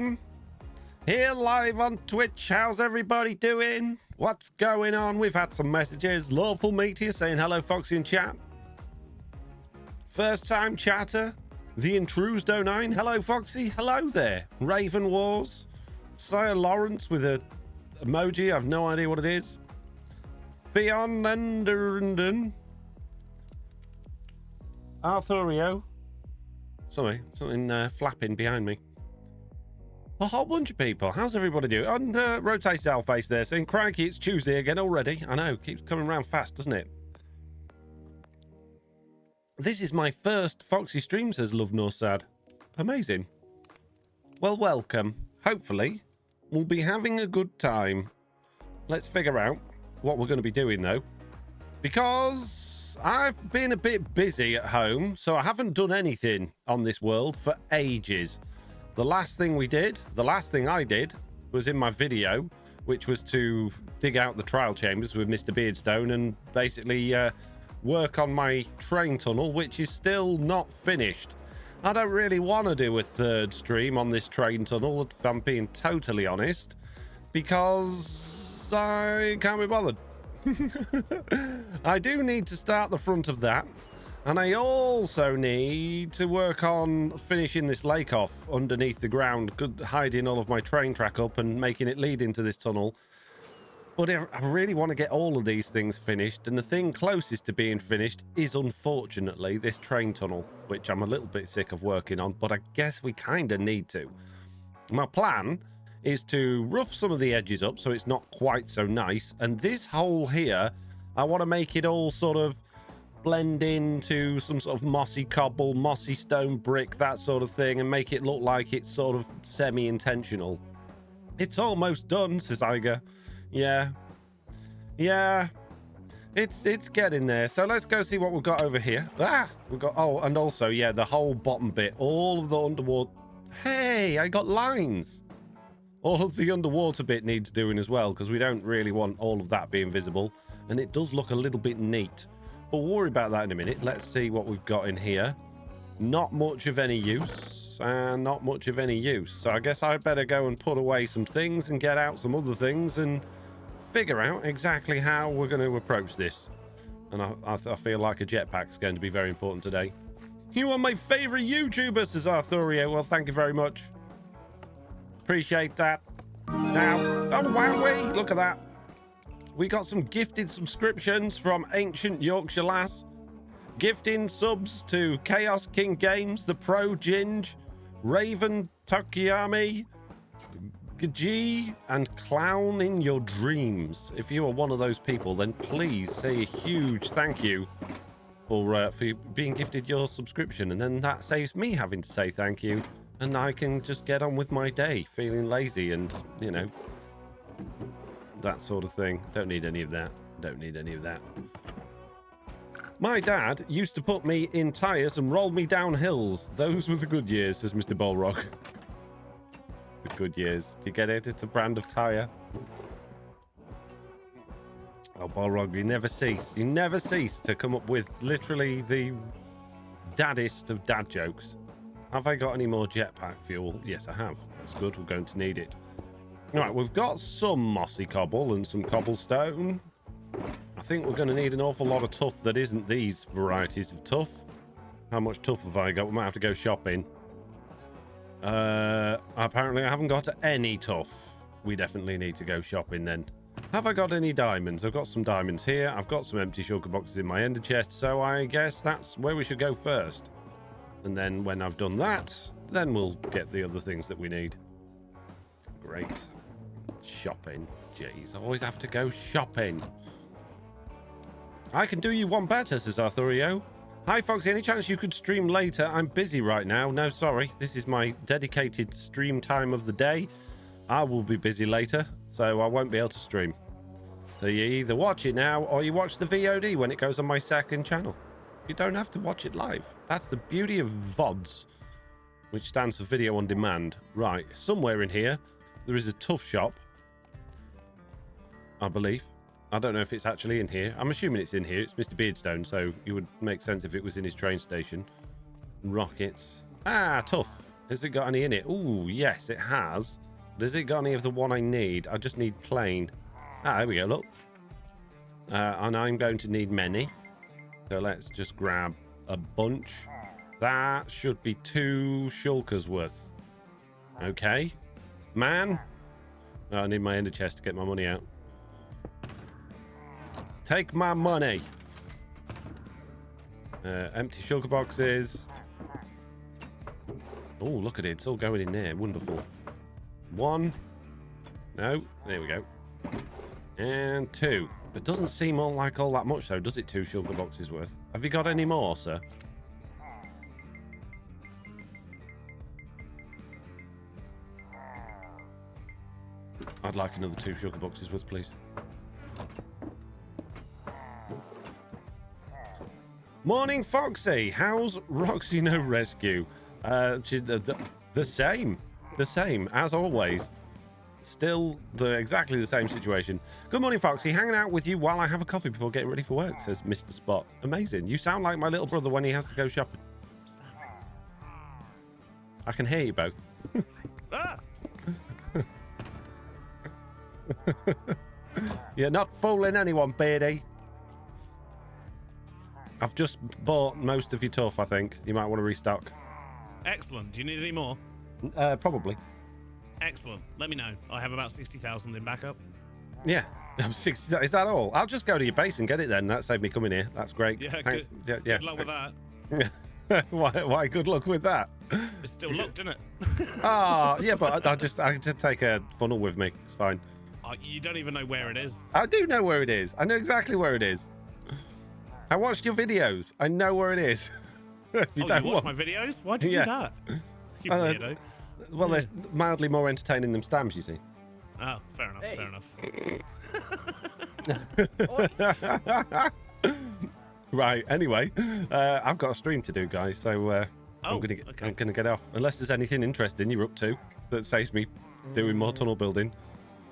LIVESTREAM here live on Twitch. How's everybody doing? What's going on? We've had some messages. Lawful Meat here saying hello, Foxy in chat. First time chatter, the Intrusdo9. Hello, Foxy. Hello there. Raven Wars. Sire Lawrence with a emoji. I have no idea what it is. Fion Lenderenden. Arthurio. Sorry, something flapping behind me. A whole bunch of people. How's everybody doing? And Rotate Salface there saying, crikey, it's Tuesday again already. I know, keeps coming around fast, doesn't it? This is my first Foxy stream, says Love Nor Sad. Amazing. Well, welcome. Hopefully, we'll be having a good time. Let's figure out what we're going to be doing, though. Because I've been a bit busy at home, so I haven't done anything on this world for ages. The last thing I did was in my video, which was to dig out the trial chambers with Mr. Beardstone and basically work on my train tunnel, which is still not finished. I don't really want to do a third stream on this train tunnel, if I'm being totally honest, because I can't be bothered. I do need to start the front of that, and I also need to work on finishing this lake off underneath the ground, hiding all of my train track up and making it lead into this tunnel. But I really want to get all of these things finished, and the thing closest to being finished is unfortunately this train tunnel, which I'm a little bit sick of working on, but I guess we kind of need to. My plan is to rough some of the edges up so it's not quite so nice, and this hole here, I want to make it all sort of blend into some sort of mossy cobble, mossy stone brick, that sort of thing, and make it look like it's sort of semi-intentional. It's almost done, says Iger. Yeah, it's getting there. So let's go see what we've got over here. We've got, oh, and also, yeah, the whole bottom bit, all of the underwater. Hey, I got lines. All of the underwater bit needs doing as well, because we don't really want all of that being visible, and it does look a little bit neat, but we'll worry about that in a minute. Let's see what we've got in here. Not much of any use. And not much of any use. So I guess I better go and put away some things and get out some other things and figure out exactly how we're going to approach this. And I feel like a jetpack is going to be very important today. You are my favorite YouTuber, says Arthurio. Well, thank you very much. Appreciate that. Now, oh wowee, look at that. We got some gifted subscriptions from Ancient Yorkshire Lass. Gifting subs to Chaos King Games, The Pro Ginge, Raven Tokiyami, Gaji, and Clown in Your Dreams. If you are one of those people, then please say a huge thank you for being gifted your subscription. And then that saves me having to say thank you. And I can just get on with my day, feeling lazy and, you know, that sort of thing. Don't need any of that. Don't need any of that. My dad used to put me in tyres and roll me down hills. Those were the good years, says Mr. Balrog. The good years. Do you get it? It's a brand of tyre. Oh, Balrog, you never cease. You never cease to come up with literally the daddest of dad jokes. Have I got any more jetpack fuel? Yes, I have. That's good. We're going to need it. All right, we've got some mossy cobble and some cobblestone. I think we're going to need an awful lot of tuff that isn't these varieties of tuff. How much tuff have I got? We might have to go shopping. Apparently I haven't got any tuff. We definitely need to go shopping then. Have I got any diamonds? I've got some diamonds here. I've got some empty shulker boxes in my ender chest, so I guess that's where we should go first. And then when I've done that, then we'll get the other things that we need. Great. Shopping. Jeez, I always have to go shopping. I can do you one better, says Arthurio. Hi, Foxy. Any chance you could stream later? I'm busy right now. No, sorry. This is my dedicated stream time of the day. I will be busy later, so I won't be able to stream. So you either watch it now or you watch the VOD when it goes on my second channel. You don't have to watch it live. That's the beauty of VODs, which stands for Video on Demand. Right, somewhere in here, there is a tough shop, I believe. I don't know if it's actually in here. I'm assuming it's in here. It's Mr. Beardstone, so it would make sense if it was in his train station. Rockets. Ah, tough. Has it got any in it? Ooh, yes, it has. Does it got any of the one I need? I just need plain. Ah, there we go, look. And I'm going to need many. So let's just grab a bunch. That should be 2 shulkers worth. Okay. Man. Oh, I need my ender chest to get my money out. Take my money. Empty shulker boxes. Oh, look at it. It's all going in there. Wonderful. 1. No. There we go. And 2. It doesn't seem like all that much, though, does it? 2 shulker boxes worth. Have you got any more, sir? I'd like another 2 sugar boxes worth, please. Morning, Foxy. How's Roxy No Rescue? The same. The same, as always. Still exactly the same situation. Good morning, Foxy. Hanging out with you while I have a coffee before getting ready for work, says Mr. Spot. Amazing. You sound like my little brother when he has to go shopping. I can hear you both. You're not fooling anyone, Beardy. I've just bought most of your tuff, I think. You might want to restock. Excellent. Do you need any more? Probably. Excellent. Let me know. I have about 60,000 in backup. Yeah. 60, is that all? I'll just go to your base and get it then. That saved me coming here. That's great. Yeah, thanks. good. Yeah. Good luck with that. Why good luck with that? It's still locked, isn't it? Oh, yeah, but I just take a funnel with me. It's fine. You don't even know where it is. I do know where it is. I know exactly where it is. I watched your videos. I know where it is. You watch my videos? Why'd you do that? You weirdo. Well, they're mildly more entertaining than stamps, you see. Oh, fair enough, fair enough. Right, anyway, I've got a stream to do, guys, so I'm gonna get off. Unless there's anything interesting you're up to that saves me doing more tunnel building.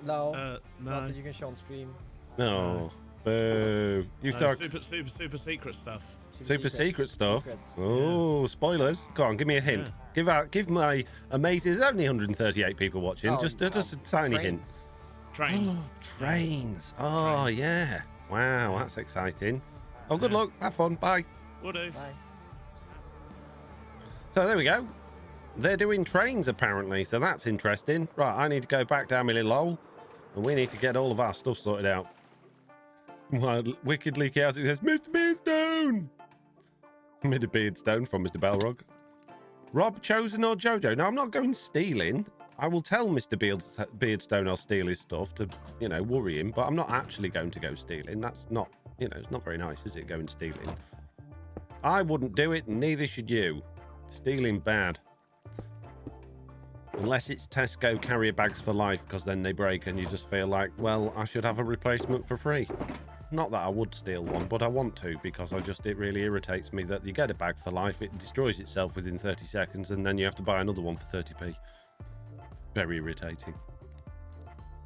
No, no. Not that you can show on stream. No. Boo. You thought super secret stuff. Super secret stuff. Oh, spoilers! Go on, give me a hint. Give my amazing. There's only 138 people watching. Just a tiny hint. Trains. Trains. Oh yeah. Wow, that's exciting. Oh, good luck. Have fun. Bye. Will do. Bye. So there we go. They're doing trains apparently, so that's interesting. Right, I need to go back down my little hole, and we need to get all of our stuff sorted out. Wickedly chaotic says, Mr. Beardstone! Mr. Beardstone from Mr. Balrog. Rob, Chosen or Jojo? No, I'm not going stealing. I will tell Mr. Beardstone I'll steal his stuff to, worry him, but I'm not actually going to go stealing. That's not, it's not very nice, is it, going stealing? I wouldn't do it, and neither should you. Stealing bad. Unless it's Tesco carrier bags for life, because then they break and you just feel like, well, I should have a replacement for free. Not that I would steal one, but I want to, because it really irritates me that you get a bag for life, it destroys itself within 30 seconds, and then you have to buy another one for 30p. Very irritating.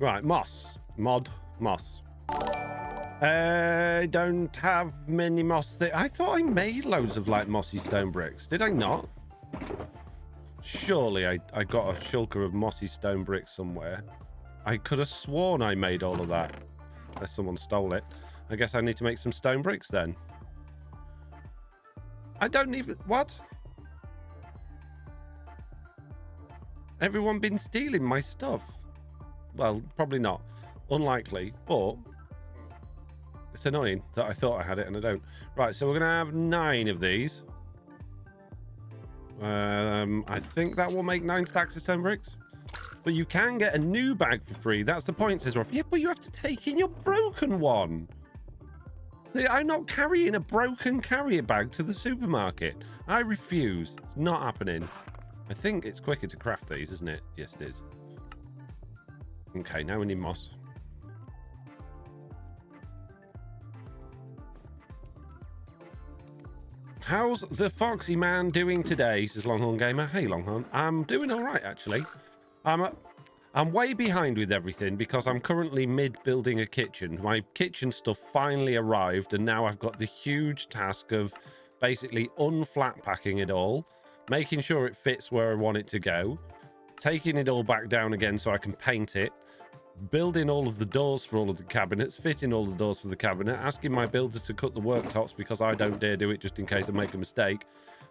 Right, moss. Moss. I don't have many moss. I thought I made loads of, mossy stone bricks. Did I not? Surely I got a shulker of mossy stone bricks somewhere. I could have sworn I made all of that. Unless someone stole it. I guess I need to make some stone bricks then. I don't even... What? Everyone been stealing my stuff? Well, probably not. Unlikely, but... It's annoying that I thought I had it and I don't. Right, so we're going to have 9 of these. I think that will make 9 stacks of stone bricks. But you can get a new bag for free. That's the point, says Ruff. Yeah, but you have to take in your broken one. I'm not carrying a broken carrier bag to the supermarket. I refuse. It's not happening. I think it's quicker to craft these, isn't it? Yes, it is. Okay, now we need moss. How's the Foxy man doing today, says Longhorn Gamer. Hey, Longhorn. I'm doing all right, actually. I'm way behind with everything because I'm currently mid-building a kitchen. My kitchen stuff finally arrived, and now I've got the huge task of basically unflat packing it all, making sure it fits where I want it to go, taking it all back down again so I can paint it, building all of the doors for all of the cabinets, fitting all the doors for the cabinet, asking my builder to cut the worktops because I don't dare do it just in case I make a mistake,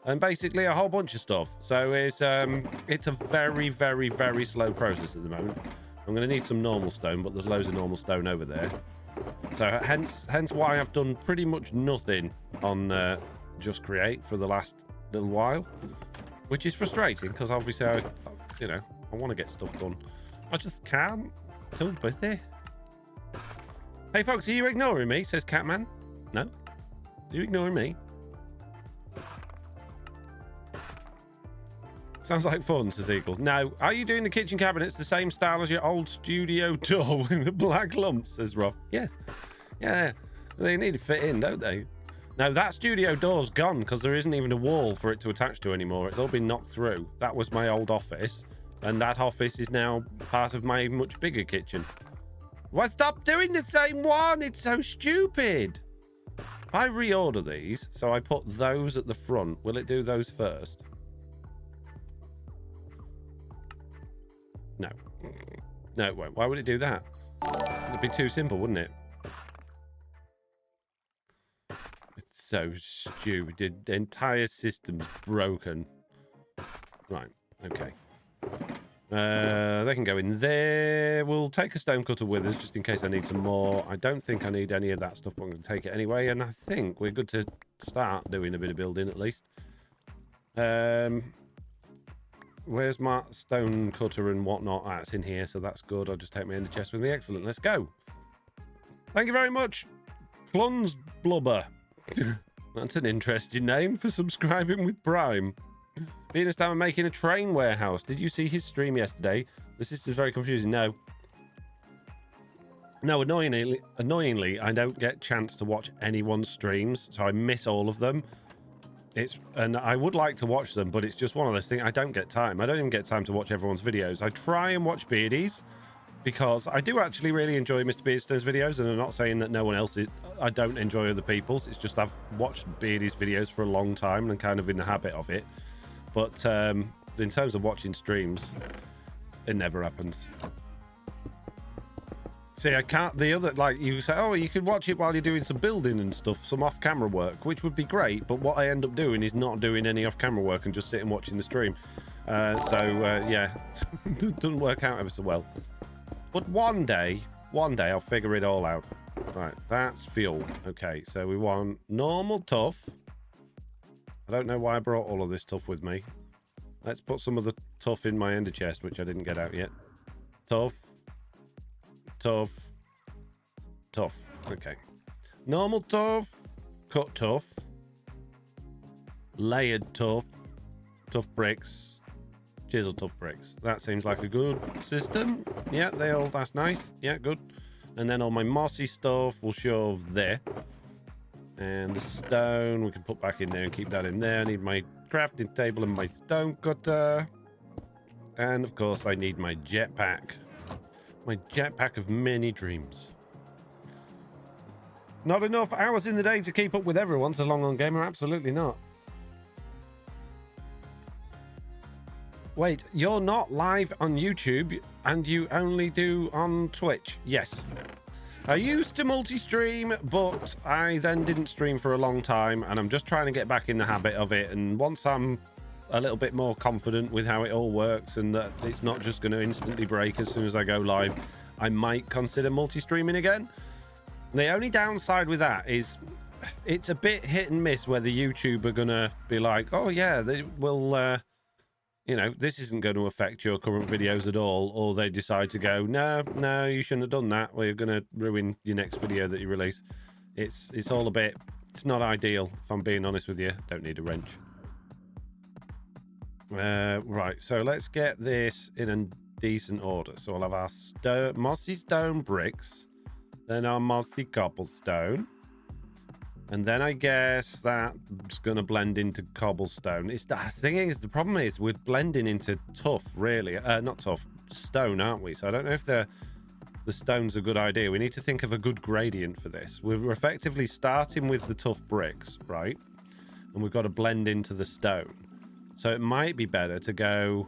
and basically a whole bunch of stuff. So it's a very, very, very slow process at the moment. I'm going to need some normal stone, but there's loads of normal stone over there. So hence why I've done pretty much nothing on Just Create for the last little while, which is frustrating because obviously I want to get stuff done. I just can't. Too busy. Hey folks, are you ignoring me? Says Catman. No? Are you ignoring me? Sounds like fun, says Eagle. Now, are you doing the kitchen cabinets the same style as your old studio door with the black lumps, says Rob? Yes. Yeah. They need to fit in, don't they? Now, that studio door's gone because there isn't even a wall for it to attach to anymore. It's all been knocked through. That was my old office. And that office is now part of my much bigger kitchen. Why stop doing the same one? It's so stupid. If I reorder these, so I put those at the front, will it do those first? No. No, it won't. Why would it do that? It'd be too simple, wouldn't it? It's so stupid. The entire system's broken. Right. Okay. They can go in there. We'll take a stone cutter with us just in case I need some more. I don't think I need any of that stuff, but I'm going to take it anyway. And I think we're good to start doing a bit of building at least. Where's my stone cutter and whatnot? Ah, it's in here, so that's good. I'll just take my ender chest with me. Excellent. Let's go. Thank you very much, Cluns Blubber. That's an interesting name for subscribing with Prime. Beardstone making a train warehouse. Did you see his stream yesterday? The system's very confusing. No, annoyingly, I don't get a chance to watch anyone's streams, so I miss all of them. And I would like to watch them, but it's just one of those things. I don't get time. I don't even get time to watch everyone's videos. I try and watch Beardy's because I do actually really enjoy Mr. Beardstone's videos, and I'm not saying that no one else is. I don't enjoy other people's. It's just I've watched Beardy's videos for a long time and kind of in the habit of it. But in terms of watching streams, it never happens. See, I can't. The other, like you say, oh, you could watch it while you're doing some building and stuff, some off-camera work, which would be great. But what I end up doing is not doing any off-camera work and just sitting watching the stream. Yeah, it doesn't work out ever so well. But one day I'll figure it all out. Right, that's fuel. Okay, so we want normal tough. I don't know why I brought all of this stuff with me. Let's put some of the tough in my ender chest, which I didn't get out yet. Tough. Tough. Tough. Okay. Normal tough. Cut tough. Layered tough. Tough bricks. Chisel tough bricks. That seems like a good system. Yeah, that's nice. Yeah, good. And then all my mossy stuff we'll shove there. And the stone we can put back in there and keep that in there. I need my crafting table and my stone cutter. And of course I need my jetpack. My jetpack of many dreams. Not enough hours in the day to keep up with everyone, says Long On Gamer. Absolutely not. Wait, you're not live on YouTube and you only do on Twitch? Yes. I used to multi-stream, but I then didn't stream for a long time, and I'm just trying to get back in the habit of it. And once I'm a little bit more confident with how it all works and that it's not just going to instantly break as soon as I go live, I might consider multi-streaming again. The only downside with that is it's a bit hit and miss whether YouTube are going to be like, oh yeah, they will... this isn't going to affect your current videos at all, or they decide to go, no, you shouldn't have done that, or you're going to ruin your next video that you release. It's all a bit, it's not ideal, if I'm being honest with you. Don't need a wrench. Right, so let's get this in a decent order. So I'll have our mossy stone bricks, then our mossy cobblestone, and then I guess that's going to blend into cobblestone. The problem is we're blending into tough, really. Not tough, stone, aren't we? So I don't know if the stone's a good idea. We need to think of a good gradient for this. We're effectively starting with the tough bricks, right? And we've got to blend into the stone. So it might be better to go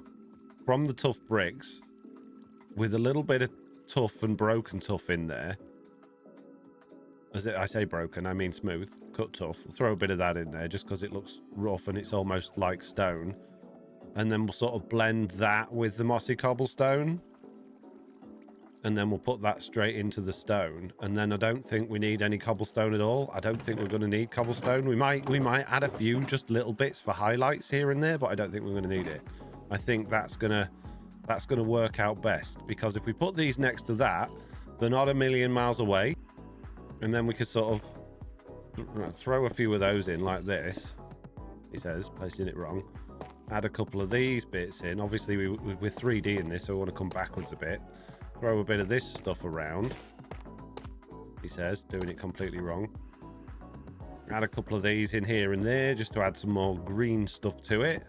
from the tough bricks with a little bit of tough and broken tough in there. I say broken, I mean smooth, cut tough. Throw a bit of that in there just because it looks rough and it's almost like stone. And then we'll sort of blend that with the mossy cobblestone. And then we'll put that straight into the stone. And then I don't think we need any cobblestone at all. I don't think we're going to need cobblestone. We might add a few just little bits for highlights here and there, but I don't think we're going to need it. I think that's gonna work out best, because if we put these next to that, they're not a million miles away. And then we could sort of throw a few of those in like this. He says, placing it wrong. Add a couple of these bits in. Obviously, we're 3D in this, so we want to come backwards a bit. Throw a bit of this stuff around. He says, doing it completely wrong. Add a couple of these in here and there, just to add some more green stuff to it.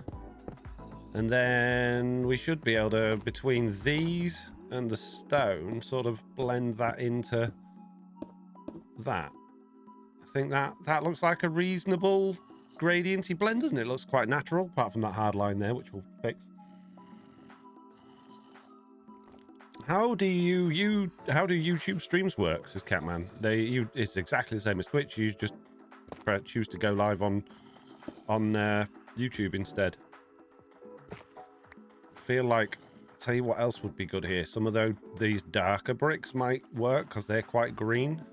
And then we should be able to, between these and the stone, sort of blend that into that. I think that looks like a reasonable gradienty blend, doesn't it? It looks quite natural, apart from that hard line there, which we'll fix. How do YouTube streams work, says Catman? It's exactly the same as Twitch. You just choose to go live on YouTube instead. I feel like, tell you what else would be good here. Some of these darker bricks might work because they're quite green.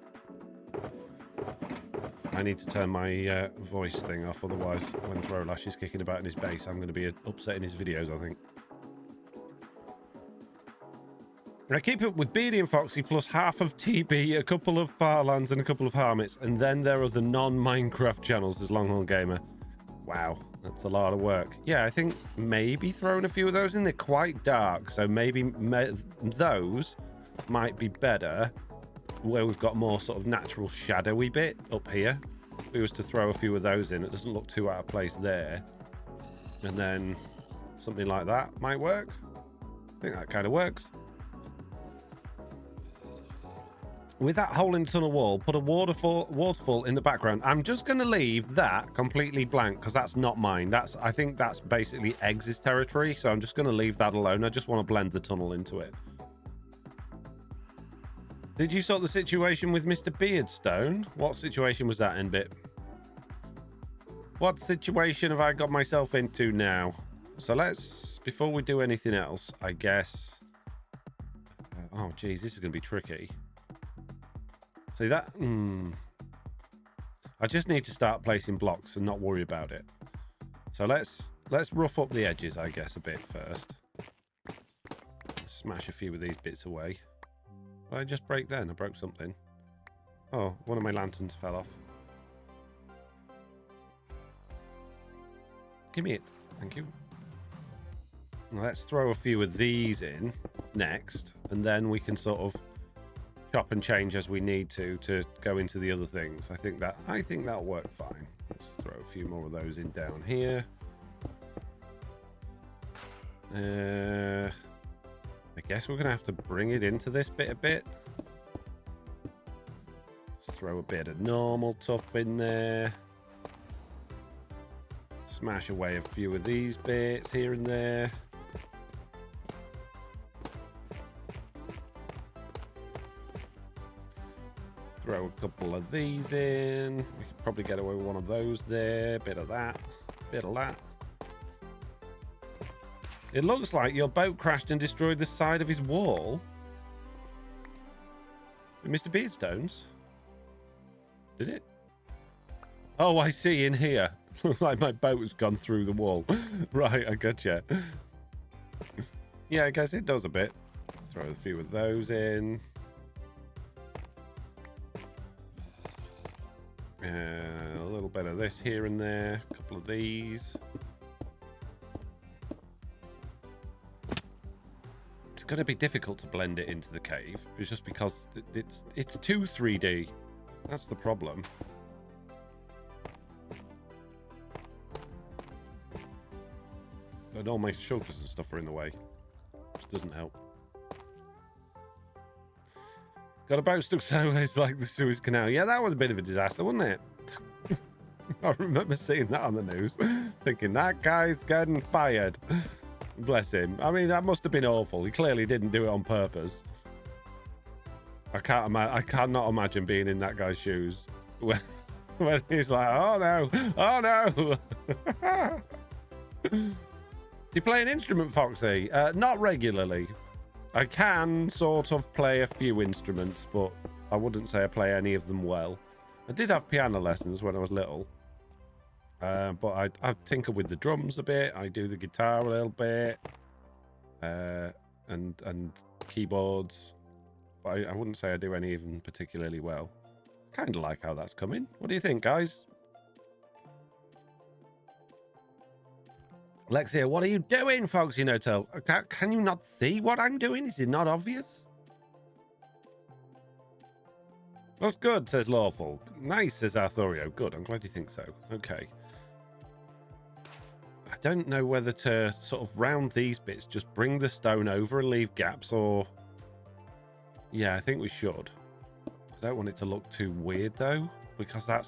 I need to turn my voice thing off, otherwise when Throwlash is kicking about in his base, I'm going to be upsetting his videos, I think. I keep it with Beardy and Foxy plus half of TB, a couple of Farlands and a couple of Hermits, and then there are the non-Minecraft channels as Longhorn Gamer. Wow, that's a lot of work. Yeah, I think maybe throwing a few of those in. They're quite dark, so maybe those might be better where we've got more sort of natural shadowy bit up here. If we was to throw a few of those in, it doesn't look too out of place there. And then something like that might work. I think that kind of works. With that hole in the tunnel wall, put a waterfall in the background. I'm just going to leave that completely blank because that's not mine. I think that's basically Eggs' territory, so I'm just going to leave that alone. I just want to blend the tunnel into it. Did you sort the situation with Mr. Beardstone? What situation was that, Nbit? What situation have I got myself into now? So let's, before we do anything else, I guess... oh, geez, this is going to be tricky. See that? I just need to start placing blocks and not worry about it. So let's rough up the edges, I guess, a bit first. Smash a few of these bits away. What did I just break then? I broke something. Oh, one of my lanterns fell off. Give me it. Thank you. Now let's throw a few of these in next, and then we can sort of chop and change as we need to go into the other things. I think that'll work fine. Let's throw a few more of those in down here. I guess we're gonna have to bring it into this bit a bit. Let's throw a bit of normal tough in there. Smash away a few of these bits here and there. Throw a couple of these in. We could probably get away with one of those there. Bit of that. Bit of that. It looks like your boat crashed and destroyed the side of his wall. Mr. Beardstones? Did it? Oh, I see, in here. Like my boat has gone through the wall. Right, I gotcha. Yeah, I guess it does a bit. Throw a few of those in. A little bit of this here and there. A couple of these. It's going to be difficult to blend it into the cave. It's just because it's too 3D. That's the problem. And all my shulkers and stuff are in the way, which doesn't help. Got a boat stuck sideways like the Suez Canal. Yeah, that was a bit of a disaster, wasn't it? I remember seeing that on the news, thinking that guy's getting fired. Bless him. I mean, that must have been awful. He clearly didn't do it on purpose. I cannot imagine being in that guy's shoes when he's like, oh no, oh no. Do you play an instrument, Foxy? Not regularly. I can sort of play a few instruments, but I wouldn't say I play any of them well. I did have piano lessons when I was little. But I tinker with the drums a bit. I do the guitar a little bit, and keyboards. But I wouldn't say I do any of them particularly well. Kind of like how that's coming. What do you think, guys? Lexia, what are you doing, Foxy No-Tail? Can you not see what I'm doing? Is it not obvious? Looks good, says Lawful. Nice, says Arthurio. Good, I'm glad you think so. Okay. I don't know whether to sort of round these bits, just bring the stone over and leave gaps, or... Yeah, I think we should. I don't want it to look too weird, though, because that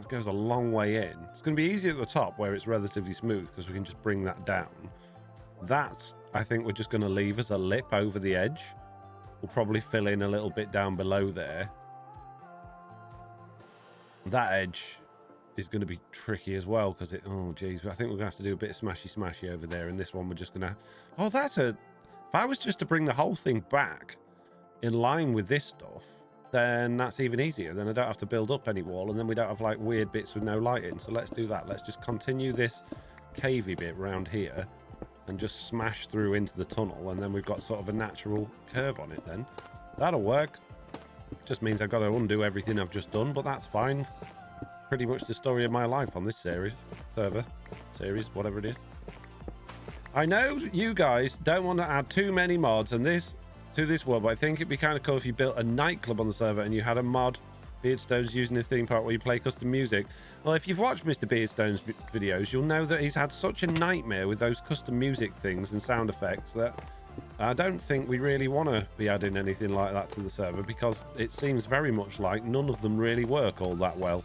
goes a long way in. It's going to be easy at the top, where it's relatively smooth, because we can just bring that down. That, I think we're just going to leave as a lip over the edge. We'll probably fill in a little bit down below there. That edge is going to be tricky as well, because it... Oh, geez. I think we're going to have to do a bit of smashy over there. And this one, we're just going to... Oh, that's a... If I was just to bring the whole thing back in line with this stuff, then that's even easier. Then I don't have to build up any wall, and then we don't have, like, weird bits with no light in. So let's do that. Let's just continue this cavey bit around here and just smash through into the tunnel, and then we've got sort of a natural curve on it then. That'll work. Just means I've got to undo everything I've just done, but that's fine. Pretty much the story of my life on this series, whatever it is. I know you guys don't want to add too many mods and to this world, but I think it'd be kind of cool if you built a nightclub on the server and you had a mod, Beardstone's using the theme park, where you play custom music. Well, if you've watched Mr. Beardstone's videos, you'll know that he's had such a nightmare with those custom music things and sound effects that I don't think we really want to be adding anything like that to the server, because it seems very much like none of them really work all that well.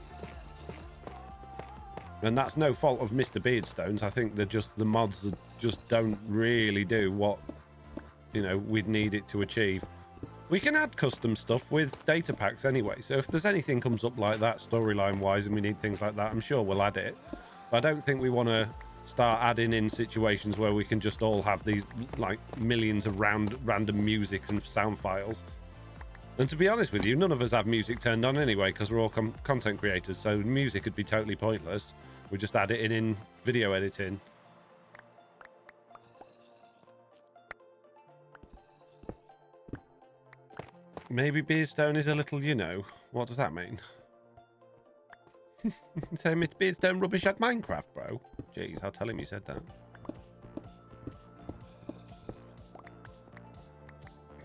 And that's no fault of Mr. Beardstone's. I think they're just, the mods that just don't really do what, you know, we'd need it to achieve. We can add custom stuff with data packs anyway, so if there's anything comes up like that storyline wise and we need things like that, I'm sure we'll add it. But I don't think we want to start adding in situations where we can just all have these like millions of random music and sound files. And to be honest with you, none of us have music turned on anyway, because we're all content creators, so music would be totally pointless. We just add it in video editing. Maybe Beardstone is a little, you know, what does that mean? Say Mr. Beardstone rubbish at Minecraft, bro. Jeez, I'll tell him you said that.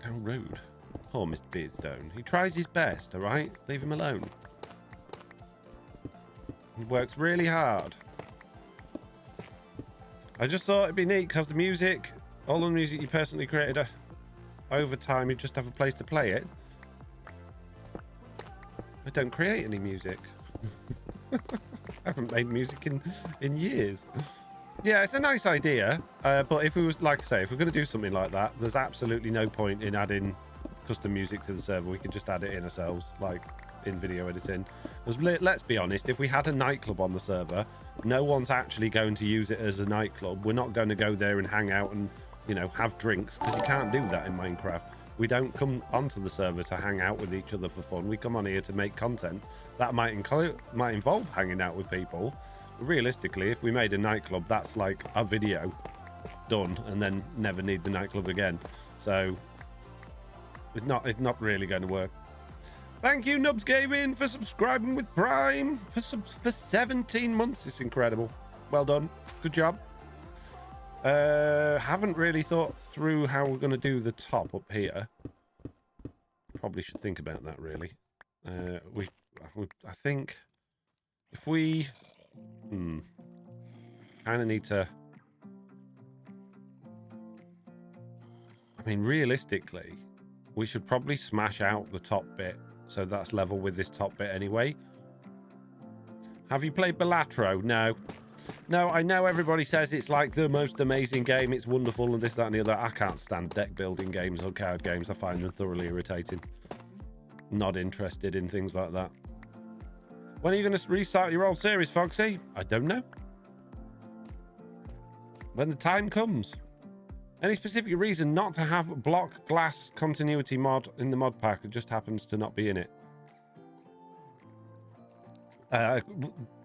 How rude. Poor Mr. Beardstone. He tries his best, all right? Leave him alone. He works really hard. I just thought it'd be neat because the music, all the music you personally created over time, you just have a place to play it. I don't create any music. I haven't made music in years. Yeah, it's a nice idea, but if we was, like I say, if we're going to do something like that, there's absolutely no point in adding custom music to the server. We could just add it in ourselves, like in video editing. Because let's be honest, if we had a nightclub on the server, no one's actually going to use it as a nightclub. We're not going to go there and hang out and, you know, have drinks, because you can't do that in Minecraft. We don't come onto the server to hang out with each other for fun. We come on here to make content. That might involve hanging out with people. Realistically, if we made a nightclub, that's like a video done and then never need the nightclub again. So it's not really going to work. Thank you, Nubs Gaming, for subscribing with Prime for 17 months. It's incredible. Well done. Good job. Haven't really thought through how we're going to do the top up here. Probably should think about that, really. I think if we kind of need to, I mean, realistically, we should probably smash out the top bit so that's level with this top bit anyway. Have you played Balatro? No. No, I know everybody says it's like the most amazing game. It's wonderful and this, that, and the other. I can't stand deck building games or card games. I find them thoroughly irritating. Not interested in things like that. When are you going to restart your old series, Foxy? I don't know. When the time comes. Any specific reason not to have block glass continuity mod in the mod pack? It just happens to not be in it.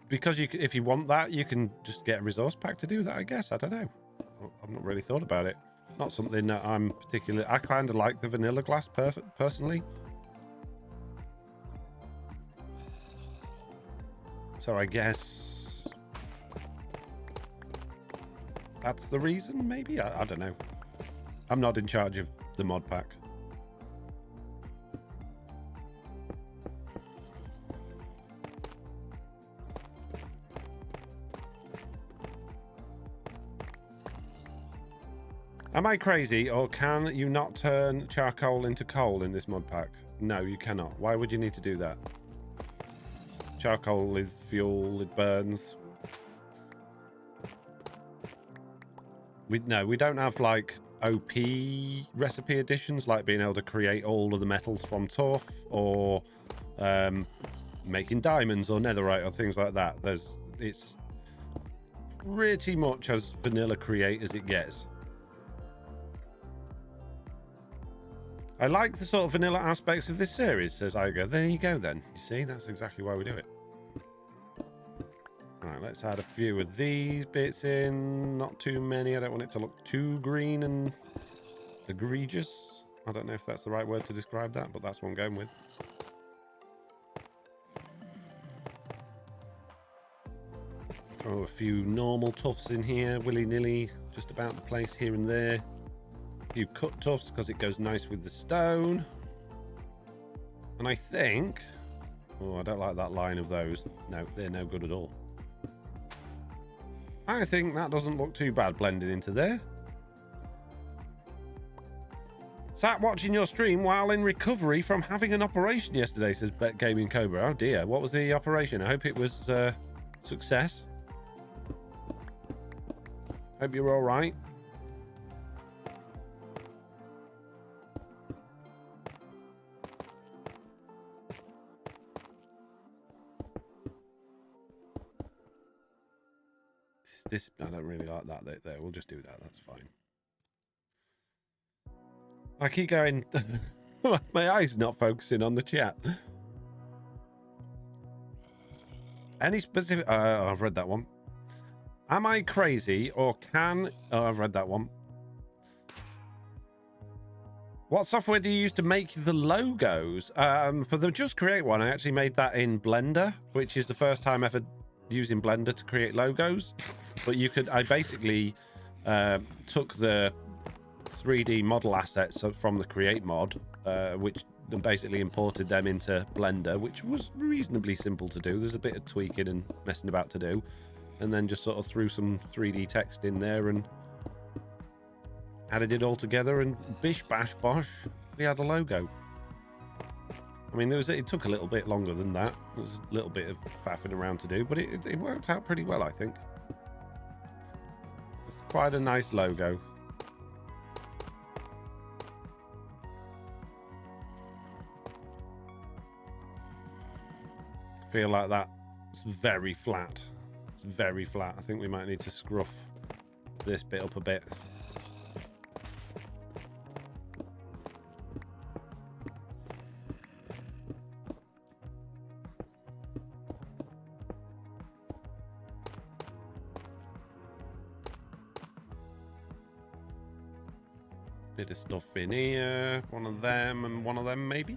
Because you, if you want that, you can just get a resource pack to do that, I guess. I don't know. I've not really thought about it. Not something that I'm particularly... I kind of like the vanilla glass personally. So I guess... that's the reason, maybe? I don't know. I'm not in charge of the mod pack. Am I crazy, or can you not turn charcoal into coal in this mod pack? No, you cannot. Why would you need to do that? Charcoal is fuel, it burns. We don't have like OP recipe additions, like being able to create all of the metals from turf, or making diamonds or netherite or things like that. It's pretty much as vanilla create as it gets. I like the sort of vanilla aspects of this series, says Iger. There you go then. You see, that's exactly why we do it. Right, let's add a few of these bits in. Not too many. I don't want it to look too green and egregious. I don't know if that's the right word to describe that, but that's what I'm going with. Throw a few normal tufts in here, willy-nilly, just about the place here and there. A few cut tufts because it goes nice with the stone. And I think... oh, I don't like that line of those. No, they're no good at all. I think that doesn't look too bad blending into there. Sat watching your stream while in recovery from having an operation yesterday, says Bet Gaming Cobra. Oh dear, what was the operation? I hope it was success. Hope you're all right. This, I don't really like that there. We'll just do that. That's fine. I keep going. My eye's not focusing on the chat. Any specific... I've read that one. Am I crazy or can... oh, I've read that one. What software do you use to make the logos? For the Just Create one, I actually made that in Blender, which is the first time ever using Blender to create logos. But you could... I basically took the 3D model assets from the Create mod, which basically imported them into Blender, which was reasonably simple to do. There's a bit of tweaking and messing about to do. And then just sort of threw some 3D text in there and added it all together, and bish bash bosh, we had a logo. I mean, it took a little bit longer than that. It was a little bit of faffing around to do, but it worked out pretty well, I think. It's quite a nice logo. Feel like that. It's very flat. It's very flat. I think we might need to scruff this bit up a bit. Bit of stuff in here. One of them and one of them, maybe.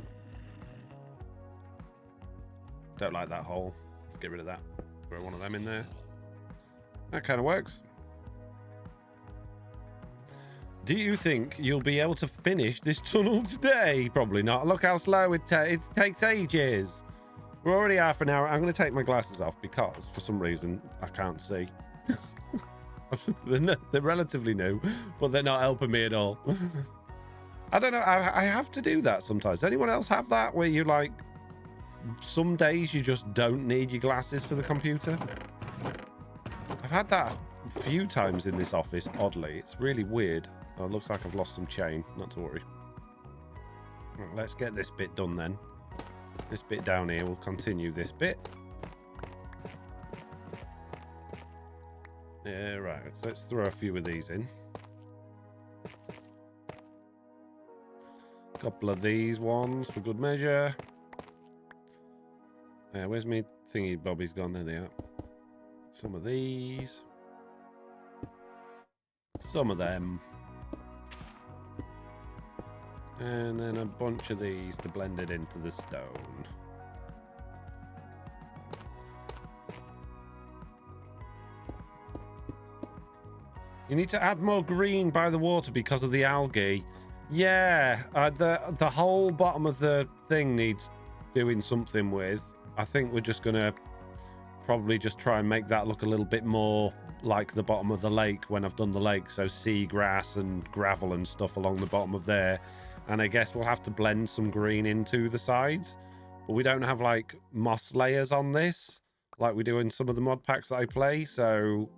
Don't like that hole. Let's get rid of that. Throw one of them in there. That kind of works. Do you think you'll be able to finish this tunnel today? Probably not. Look how slow it takes ages. We're already half an hour. I'm going to take my glasses off because for some reason I can't see. They're relatively new, but they're not helping me at all. I don't know. I have to do that sometimes. Does anyone else have that where you like some days you just don't need your glasses for the computer. I've had that a few times in this office, oddly. It's really weird. Oh, it looks like I've lost some chain. Not to worry. Right, let's get this bit done then. This bit down here, we'll continue this bit. Yeah, right. Let's throw a few of these in. Couple of these ones for good measure. Where's me thingy bobby's gone? There they are. Some of these. Some of them. And then a bunch of these to blend it into the stone. You need to add more green by the water because of the algae. Yeah, the whole bottom of the thing needs doing something with. I think we're just gonna probably just try and make that look a little bit more like the bottom of the lake when I've done the lake. So seagrass and gravel and stuff along the bottom of there. And I guess we'll have to blend some green into the sides. But we don't have like moss layers on this like we do in some of the mod packs that I play. So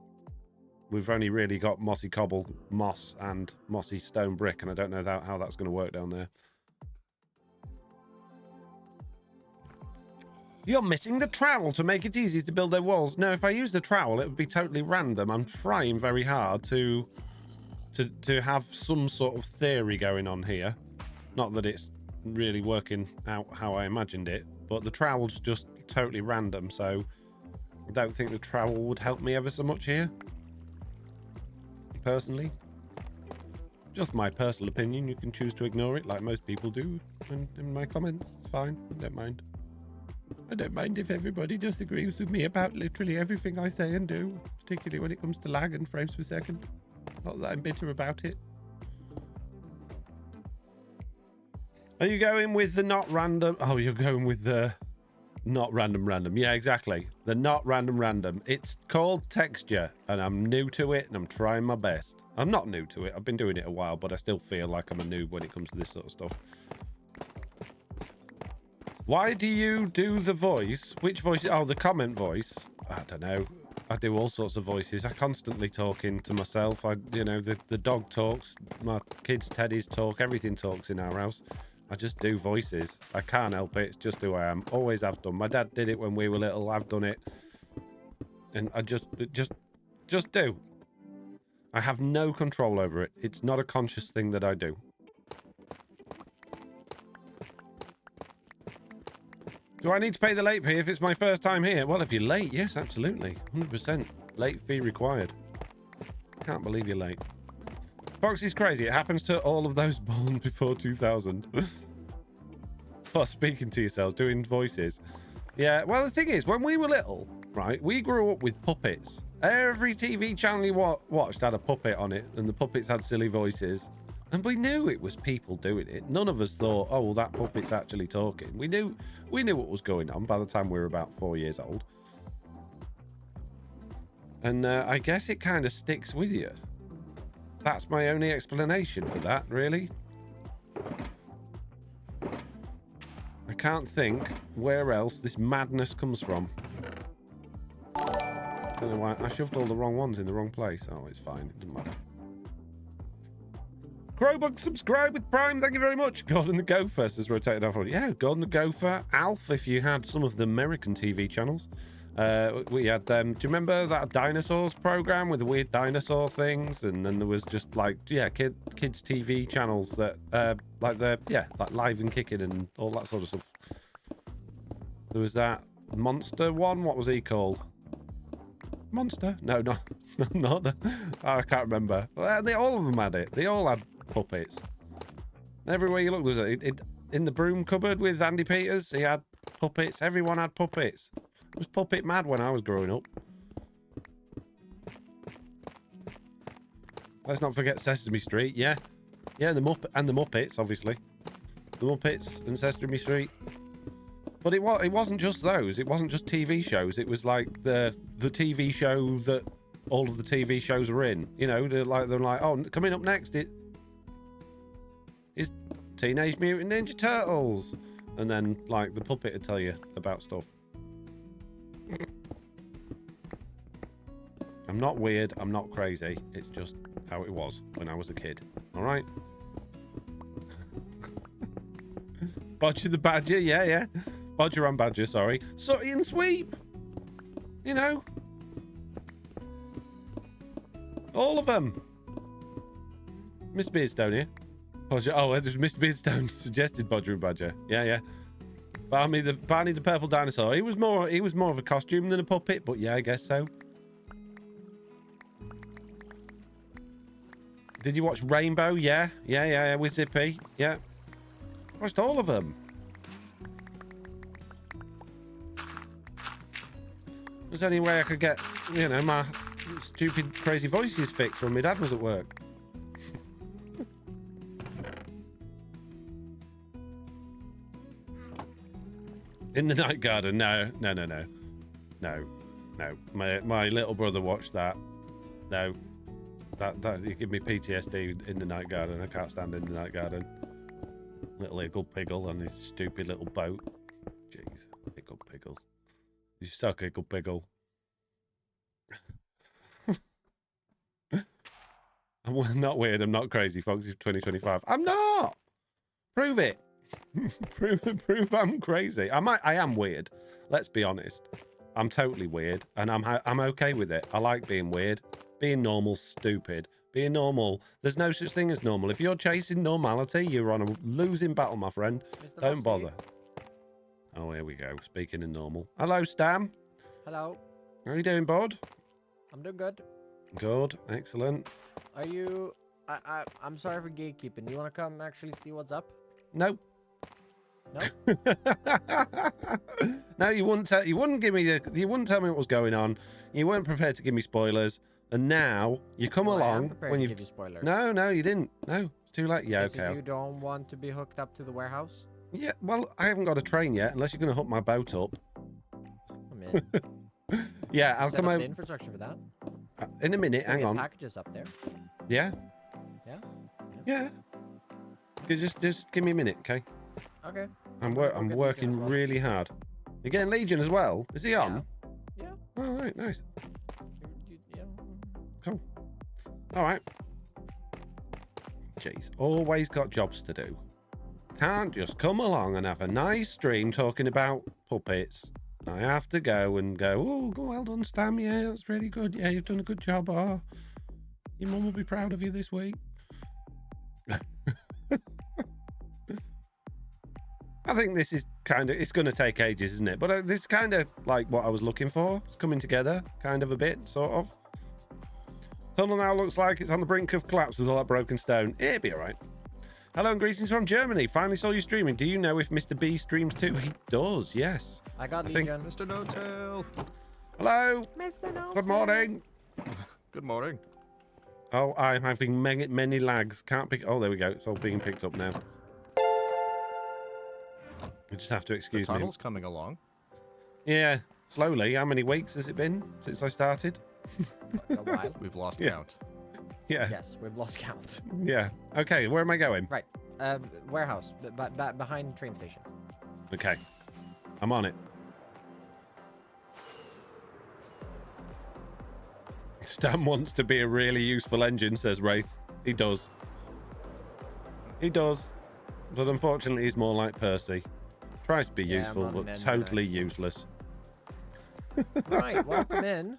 we've only really got mossy cobble, moss, and mossy stone brick. And I don't know how that's going to work down there. You're missing the trowel to make it easy to build their walls. No, if I use the trowel, it would be totally random. I'm trying very hard to have some sort of theory going on here. Not that it's really working out how I imagined it, but the trowel's just totally random, so I don't think the trowel would help me ever so much here. Personally. Just my personal opinion. You can choose to ignore it like most people do in my comments. It's fine. I don't mind. I don't mind if everybody disagrees with me about literally everything I say and do, particularly when it comes to lag and frames per second. Not that I'm bitter about it. Are you going with the not random? Oh, you're going with the not random. Yeah, exactly. The not random. It's called texture, and I'm new to it, and I'm trying my best. I'm not new to it. I've been doing it a while, but I still feel like I'm a noob when it comes to this sort of stuff. Why do you do the voice? Which voice? Oh, the comment voice. I don't know. I do all sorts of voices. I constantly talking to myself. You know, the dog talks. My kids' teddies talk. Everything talks in our house. I just do voices. I can't help it. It's just who I am. Always have done. My dad did it when we were little. I've done it. And I just do. I have no control over it. It's not a conscious thing that I do. Do I need to pay the late fee if it's my first time here? Well, if you're late, yes, absolutely. 100%. Late fee required. Can't believe you're late. Foxy's crazy. It happens to all of those born before 2000. Plus, speaking to yourselves, doing voices. Yeah, well, the thing is, when we were little, right, we grew up with puppets. Every TV channel you watched had a puppet on it, and the puppets had silly voices. And we knew it was people doing it. None of us thought, oh, well, that puppet's actually talking. We knew what was going on by the time we were about 4 years old. And I guess it kind of sticks with you. That's my only explanation for that, really. I can't think where else this madness comes from. I don't know why. I shoved all the wrong ones in the wrong place. Oh, it's fine. It doesn't matter. Crowbug, subscribe with Prime. Thank you very much. Gordon the Gopher says rotated off. Yeah, Gordon the Gopher. Alf, if you had some of the American TV channels. We had do you remember that dinosaurs program with the weird dinosaur things? And then there was just like, yeah, kids TV channels that like Live and Kicking and all that sort of stuff. There was that monster one. What was he called? Monster? No, not the. Oh, I can't remember. All of them had it. They all had puppets. Everywhere you look, there was in the broom cupboard with Andy Peters. He had puppets. Everyone had puppets. It was puppet mad when I was growing up. Let's not forget Sesame Street. Yeah, the Muppets, obviously. The Muppets and Sesame Street. But it wasn't just those. It wasn't just TV shows. It was like the TV show that all of the TV shows are in. You know, they're like, oh, coming up next is Teenage Mutant Ninja Turtles. and then like the puppet will tell you about stuff. I'm not weird. I'm not crazy. It's just how it was when I was a kid. All right. Bodger the Badger. Yeah, yeah. Bodger and Badger, sorry. Sooty and Sweep. You know. All of them. Mr. Beardstone here. Bodger. Oh, it was Mr. Beardstone suggested Bodger and Badger. Yeah, yeah. Barney the purple dinosaur. He was more of a costume than a puppet, but yeah, I guess so. Did you watch Rainbow? Yeah, yeah, yeah, with Zippy. Yeah. Watched all of them. There's any way I could get, you know, my stupid, crazy voices fixed when my dad was at work. In the night garden? No, no, no, no. No, no. My little brother watched that. No. That you give me PTSD in the night garden. I can't stand in the night garden. Little Iggle Piggle on his stupid little boat. Jeez, Iggle Piggle. You suck, Iggle Piggle. I'm not weird. I'm not crazy, folks. It's 2025. I'm not. Prove it. prove I'm crazy. I am weird. Let's be honest. I'm totally weird, and I'm okay with it. I like being weird. Being normal, stupid. Being normal, there's no such thing as normal. If you're chasing normality, you're on a losing battle, my friend. Mr. Don't Foxy. bother. Oh, here we go. Speaking in normal. Hello, Stam. Hello. How are you doing, bud? I'm doing good. Good. Excellent. Are you... I'm sorry for gatekeeping. You want to come actually see what's up? No. No? No, you wouldn't tell me what was going on. You weren't prepared to give me spoilers. And now you come Well, I am along prepared when to you give you spoilers. No, you didn't. No, it's too late. Yeah, So okay. you don't want to be hooked up to the warehouse? Yeah, well, I haven't got a train yet, unless you're going to hook my boat up. I'm in. Yeah, I'll Set come up out the infrastructure for that. in a minute. There'll Hang be on. packages up there. Yeah, Yeah? yeah. You just give me a minute, okay? Okay. I'm Go get working Legion as well. really hard. You're getting Legion as well. Is he on? Yeah. Oh, right, nice. Yeah. Cool. All right. Jeez, always got jobs to do. Can't just come along and have a nice stream talking about puppets. I have to go and go, oh, well done, Stam. Yeah, that's really good. Yeah, you've done a good job. Oh, your mum will be proud of you this week. I think this is it's going to take ages, isn't it? But this is kind of like what I was looking for. It's coming together kind of a bit, sort of. Tunnel now looks like it's on the brink of collapse with all that broken stone. It'll be all right. Hello and greetings from Germany. Finally saw you streaming. Do you know if Mr. B streams too? He does, yes. I got I think- Legion. Mr. No-Tail. Hello. Mr. No Good morning. Good morning. Oh, I'm having many lags. Can't pick. Oh, there we go. It's all being picked up now. You just have to The excuse me. tunnel's coming along. Yeah, slowly. How many weeks has it been since I started? A while. We've lost Yeah. count. Yeah, Yes, we've lost count. yeah. Okay, where am I going? Right. Warehouse. Behind train station. Okay, I'm on it. Stan wants to be a really useful engine, says Wraith. He does. He does. But unfortunately, he's more like Percy. Tries to be Yeah, I'm useful, not an but engine, totally actually. useless. Right, welcome in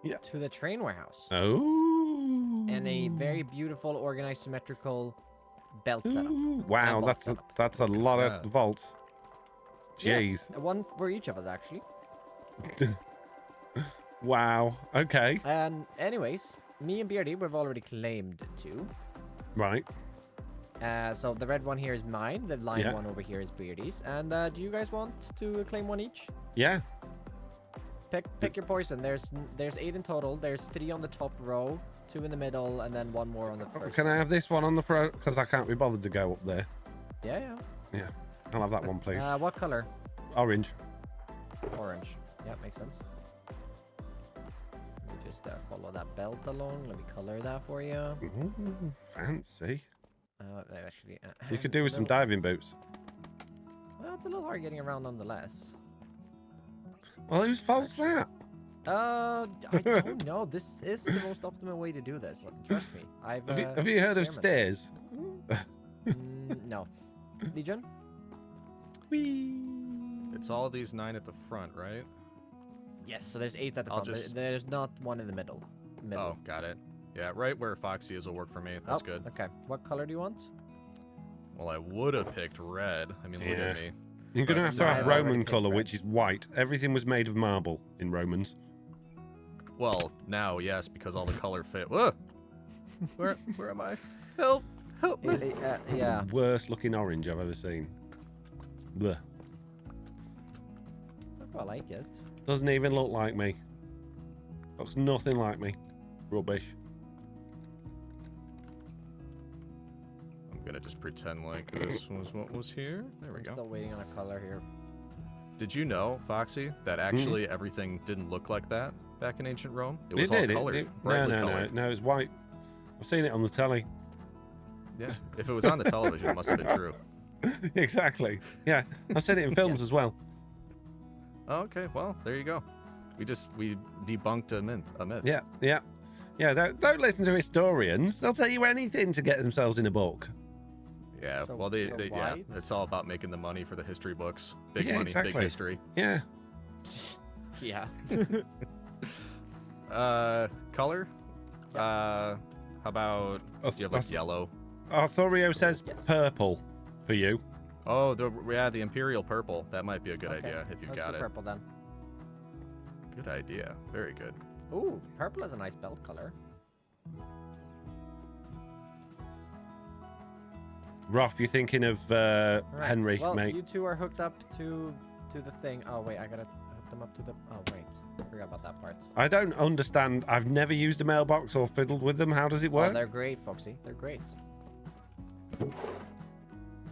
Yeah. to the train warehouse. Oh. And a very beautiful, organized, symmetrical belt setup. Ooh, wow, vault that's a lot of that. vaults. Jeez. Yes, one for each of us, actually. Wow. Okay. And anyways, me and Beardy, we've already claimed two. Right. So the red one here is mine. The lime Yeah. one over here is Beardy's. And do you guys want to claim one each? Yeah. Pick your poison. There's 8 in total. There's 3 on the top row, 2 in the middle, and then 1 more on the first. Can I have this one on the front? Because I can't be bothered to go up there. Yeah. Yeah. I'll have that one, please. What color? Orange. Orange. Yeah, makes sense. Let me just follow that belt along. Let me color that for you. Ooh, fancy. Actually, You could do with some diving boots. it's a little hard getting around nonetheless. Well, whose fault's that? I don't know. This is the most optimal way to do this. Trust me. Have you heard of experimented. stairs? No. Legion? Whee! It's all these 9 at the front, right? Yes, so there's 8 at the I'll front. just- There's not one in the middle. Oh, got it. Yeah, right where Foxy is will work for me. That's good. Okay. What color do you want? Well, I would have picked red. I mean, look Yeah. at me. You're going to have to No, have I've already Roman picked colour, red. which is white. Everything was made of marble in Romans. Well, now, yes, because all the color fit. Whoa! Where am I? Help! Help me! That's Yeah. the worst looking orange I've ever seen. Blech. I like it. Doesn't even look like me. Looks nothing like me. Rubbish. I'm gonna just pretend like this was what was here. There we I'm go. still waiting on a color here. Did you know, Foxy, that actually everything didn't look like that back in ancient Rome? It was It all did. colored, brightly colored. No, it's white. I've seen it on the telly. Yeah. If it was on the television, it must have been true. Exactly. Yeah, I've seen it in films as well. Oh, okay, well, there you go. We debunked a myth. Yeah. Don't listen to historians. They'll tell you anything to get themselves in a book. Yeah, So- well, so yeah, white? it's all about making the money for the history books. Big Yeah, money, exactly. big history. Yeah. Yeah. Color? How about, do you have like yellow? Arthurio says Yes. purple for you. Oh, the Imperial Purple. That might be a good Okay, idea if you've let's got do it. purple then. Good idea. Very good. Ooh, purple is a nice belt color. Roth, you thinking of Alright, Henry, well, mate? you two are hooked up to the thing. Oh wait, I gotta hook them up to the. Oh wait, I forgot about that part. I don't understand. I've never used a mailbox or fiddled with them. How does it Oh, work? they're great, Foxy. They're great.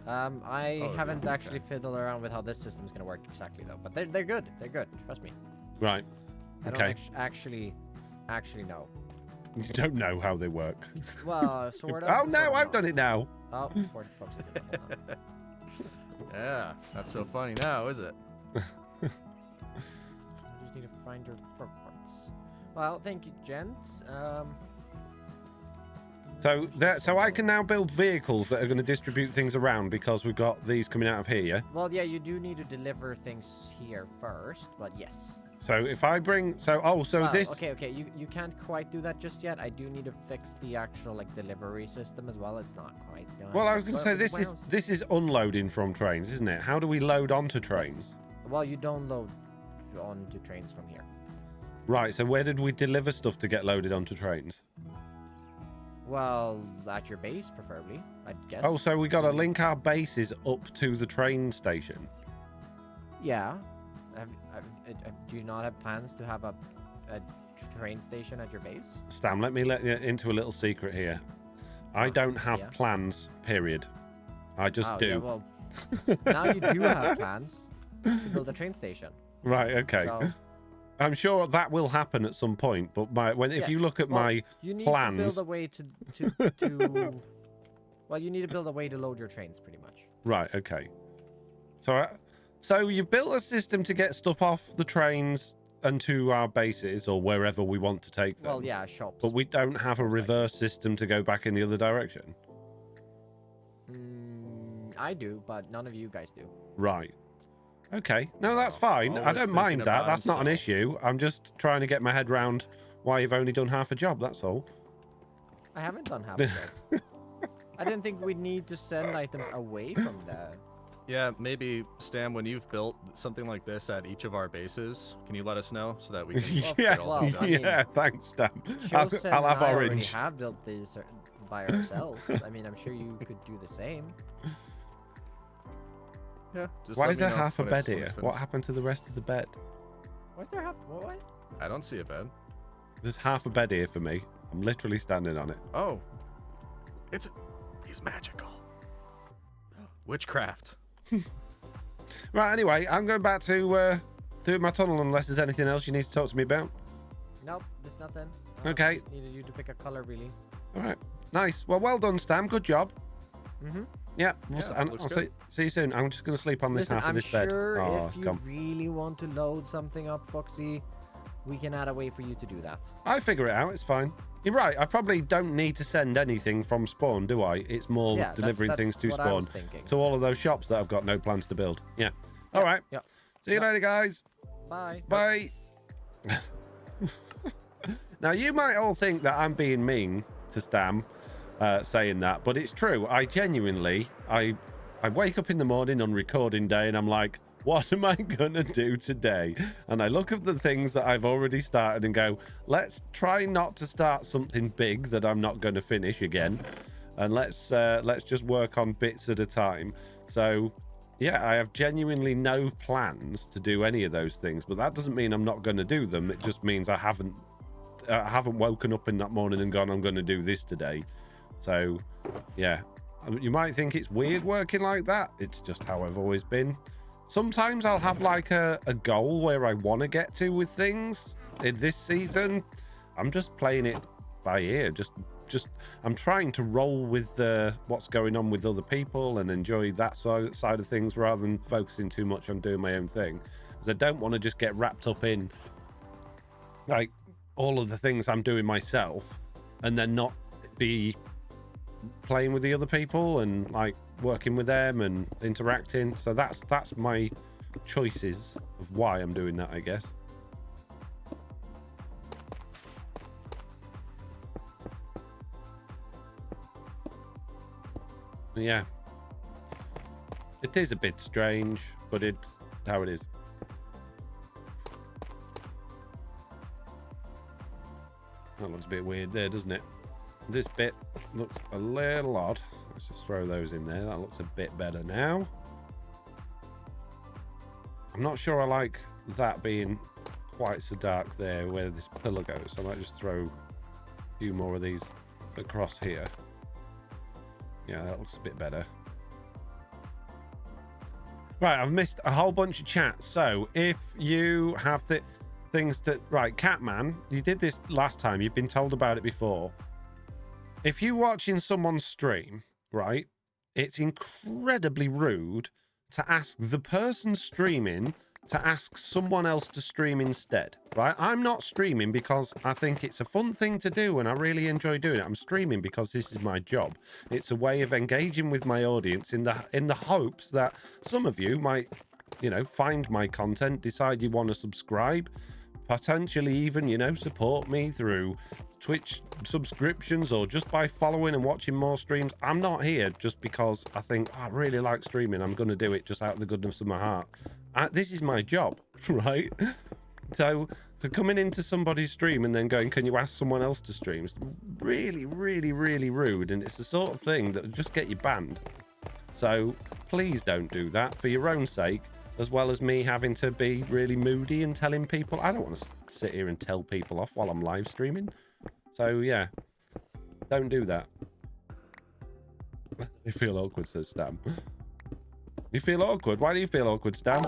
I Oh, haven't okay. actually fiddled around with how this system's gonna work exactly though, but they're good. They're good. Trust me. Right. I Okay. don't actually know. You don't know how they work. Well, sort of. Oh sort no, of I've done not. it now. Oh, Foxy did it. Hold on. Yeah, not so funny now, is it? You just need to find your front parts. Well, thank you, gents. So I can now build vehicles that are going to distribute things around because we've got these coming out of here. Yeah? Well, yeah, you do need to deliver things here first, but yes. So if I bring Well, this Okay. You can't quite do that just yet. I do need to fix the actual like delivery system as well. It's not quite done. Well, I was going to say Well, this is unloading from trains, isn't it? How do we load onto trains? Well, you don't load onto trains from here. Right. So where did we deliver stuff to get loaded onto trains? Well, at your base, preferably, I guess. Oh, so we got to link our bases up to the train station. Yeah. Do you not have plans to have a train station at your base? Stam, let me let you into a little secret here. I don't have yeah. plans, period. I just do. Yeah, well, now you do have plans to build a train station. Right, okay. So, I'm sure that will happen at some point, but if you yes. look at Well, my you need plans... to build a way to well, you need to build a way to load your trains, pretty much. Right, okay. So you've built a system to get stuff off the trains and to our bases or wherever we want to take them. Well, yeah, shops. But we don't have a reverse system to go back in the other direction. I do, but none of you guys do. Right. Okay. No, that's fine. I Always don't mind thinking that. about That's not an himself. issue. I'm just trying to get my head round why you've only done half a job, that's all. I haven't done half of it. I didn't think we'd need to send items away from the... Yeah, maybe, Stam, when you've built something like this at each of our bases, can you let us know so that we can Well, yeah, get all that done? I mean, yeah, thanks, Stan. I'll Chosen have and I already orange. have built these by ourselves. I mean, I'm sure you could do the same. Yeah. Just Why let is me there know half a when bed it's- when here? it's What finished. happened to the rest of the bed? Why's there half... What? I don't see a bed. There's half a bed here for me. I'm literally standing on it. Oh. He's magical. Witchcraft. Right, anyway, I'm going back to doing my tunnel unless there's anything else you need to talk to me about. Nope, there's nothing. Okay. Just needed you to pick a color, really. All right. Nice. Well done, Stam. Good job. Yeah, and looks I'll good. see you soon. I'm just going to sleep on this Listen, half of I'm this bed. sure Oh, if it's you gone. really want to load something up, Foxy, we can add a way for you to do that. I figure it out. It's fine. You're right. I probably don't need to send anything from spawn, do I? It's more Yeah, delivering that's things to what I spawn was thinking. to all of those shops that I've got no plans to build. Yeah. All right. Yeah. See you later, guys. Bye. Bye. Now, you might all think that I'm being mean to Stam saying that, but it's true. I genuinely, I wake up in the morning on recording day and I'm like, what am I going to do today? And I look at the things that I've already started and go, let's try not to start something big that I'm not going to finish again. And let's just work on bits at a time. So, yeah, I have genuinely no plans to do any of those things, but that doesn't mean I'm not going to do them. It just means I haven't woken up in that morning and gone, I'm going to do this today. So, yeah, you might think it's weird working like that. It's just how I've always been. Sometimes I'll have like a goal where I want to get to with things. In this season, I'm just playing it by ear. Just I'm trying to roll with what's going on with other people and enjoy that side of things rather than focusing too much on doing my own thing. Because I don't want to just get wrapped up in like all of the things I'm doing myself and then not be playing with the other people and like working with them and interacting. So that's my choices of why I'm doing that, I guess. Yeah, it is a bit strange, but it's how it is. That looks a bit weird there, doesn't it? This bit looks a little odd. Let's just throw those in there. That looks a bit better now. I'm not sure I like that being quite so dark there where this pillar goes. So I might just throw a few more of these across here. Yeah, that looks a bit better. Right, I've missed a whole bunch of chats. So if you have the things to... Right, Catman, you did this last time. You've been told about it before. If you're watching someone's stream, right, it's incredibly rude to ask the person streaming to ask someone else to stream instead, right? I'm not streaming because I think it's a fun thing to do and I really enjoy doing it. I'm streaming because this is my job. It's a way of engaging with my audience in the hopes that some of you might, you know, find my content, decide you want to subscribe, potentially even, you know, support me through Twitch subscriptions or just by following and watching more streams. I'm not here just because I think, oh, I really like streaming. I'm going to do it just out of the goodness of my heart. This is my job, right? So coming into somebody's stream and then going, can you ask someone else to stream? It's really, really, really rude. And it's the sort of thing that will just get you banned. So please don't do that for your own sake, as well as me having to be really moody and telling people. I don't want to sit here and tell people off while I'm live streaming. So yeah, don't do that. You feel awkward, says Stam. You feel awkward? Why do you feel awkward, Stam?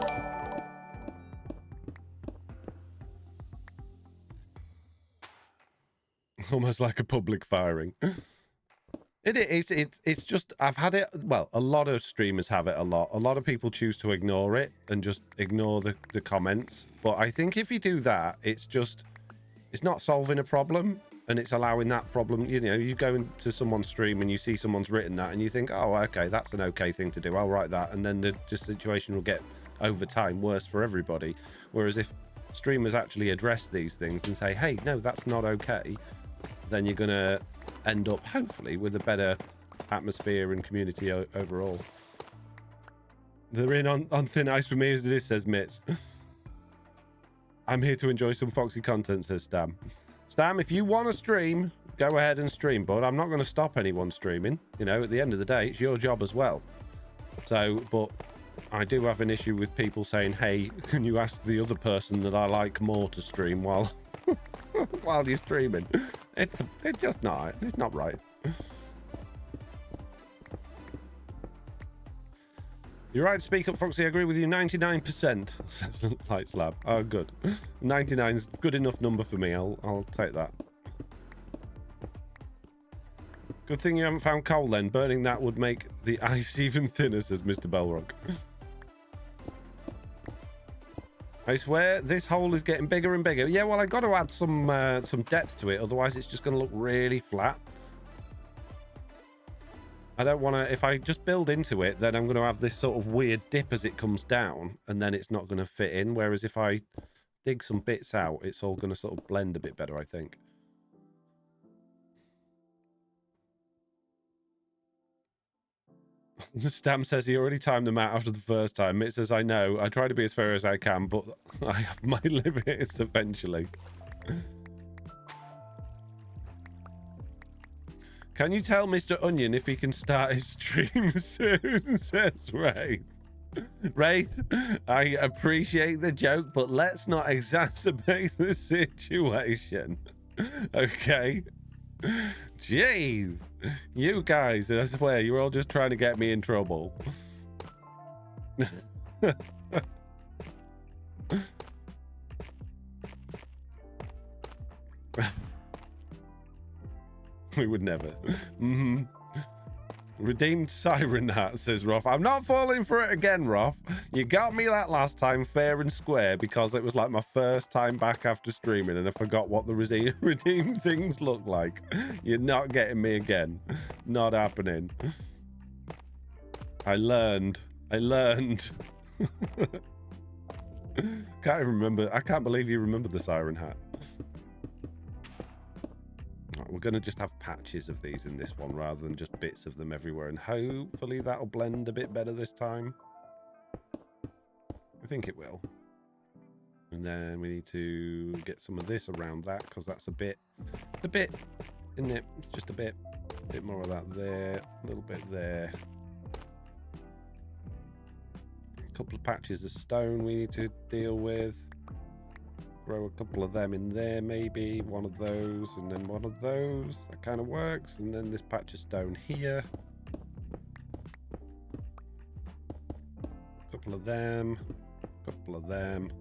Almost like a public firing. It's just, I've had it, well, a lot of streamers have it a lot. A lot of people choose to ignore it and just ignore the comments. But I think if you do that, it's not solving a problem. And it's allowing that problem, you know, you go into someone's stream and you see someone's written that and you think, oh, okay, that's an okay thing to do. I'll write that. And then the situation will get, over time, worse for everybody. Whereas if streamers actually address these things and say, hey, no, that's not okay, then you're going to end up, hopefully, with a better atmosphere and community overall. They're in on thin ice for me as it is, says Mitz. I'm here to enjoy some Foxy content, says Stam. Stam, if you want to stream, go ahead and stream, but I'm not going to stop anyone streaming. You know, at the end of the day, it's your job as well. So, but I do have an issue with people saying, hey, can you ask the other person that I like more to stream while while you're streaming? It's just not, it's not right. You're right to speak up, Foxy. I agree with you 99%, says Light Slab. Oh, good. 99 is good enough number for me. I'll take that. Good thing you haven't found coal then. Burning that would make the ice even thinner, says Mr. Belrock. I swear this hole is getting bigger and bigger. Yeah, well, I got to add some depth to it. Otherwise, it's just going to look really flat. I don't want to... If I just build into it, then I'm going to have this sort of weird dip as it comes down. And then it's not going to fit in. Whereas if I dig some bits out, it's all going to sort of blend a bit better, I think. Stam says he already timed them out after the first time. It says, I know. I try to be as fair as I can, but I have my limits eventually. Can you tell Mr. Onion if he can start his stream soon, says Wraith. Wraith, I appreciate the joke, but let's not exacerbate the situation. Okay? Jeez. You guys, I swear, you're all just trying to get me in trouble. We would never. Redeemed Siren Hat, says Roth. I'm not falling for it again, Roth. You got me that last time fair and square because it was like my first time back after streaming and I forgot what the redeemed things look like. You're not getting me again. Not happening. I learned. Can't even remember. I can't believe you remember the Siren Hat. We're going to just have patches of these in this one rather than just bits of them everywhere. And hopefully that'll blend a bit better this time. I think it will. And then we need to get some of this around that because that's a bit, isn't it? It's just a bit more of that there, a little bit there. A couple of patches of stone we need to deal with. Throw a couple of them in there, maybe one of those and then one of those. That kind of works. And then this patch of stone here. Couple of them, couple of them,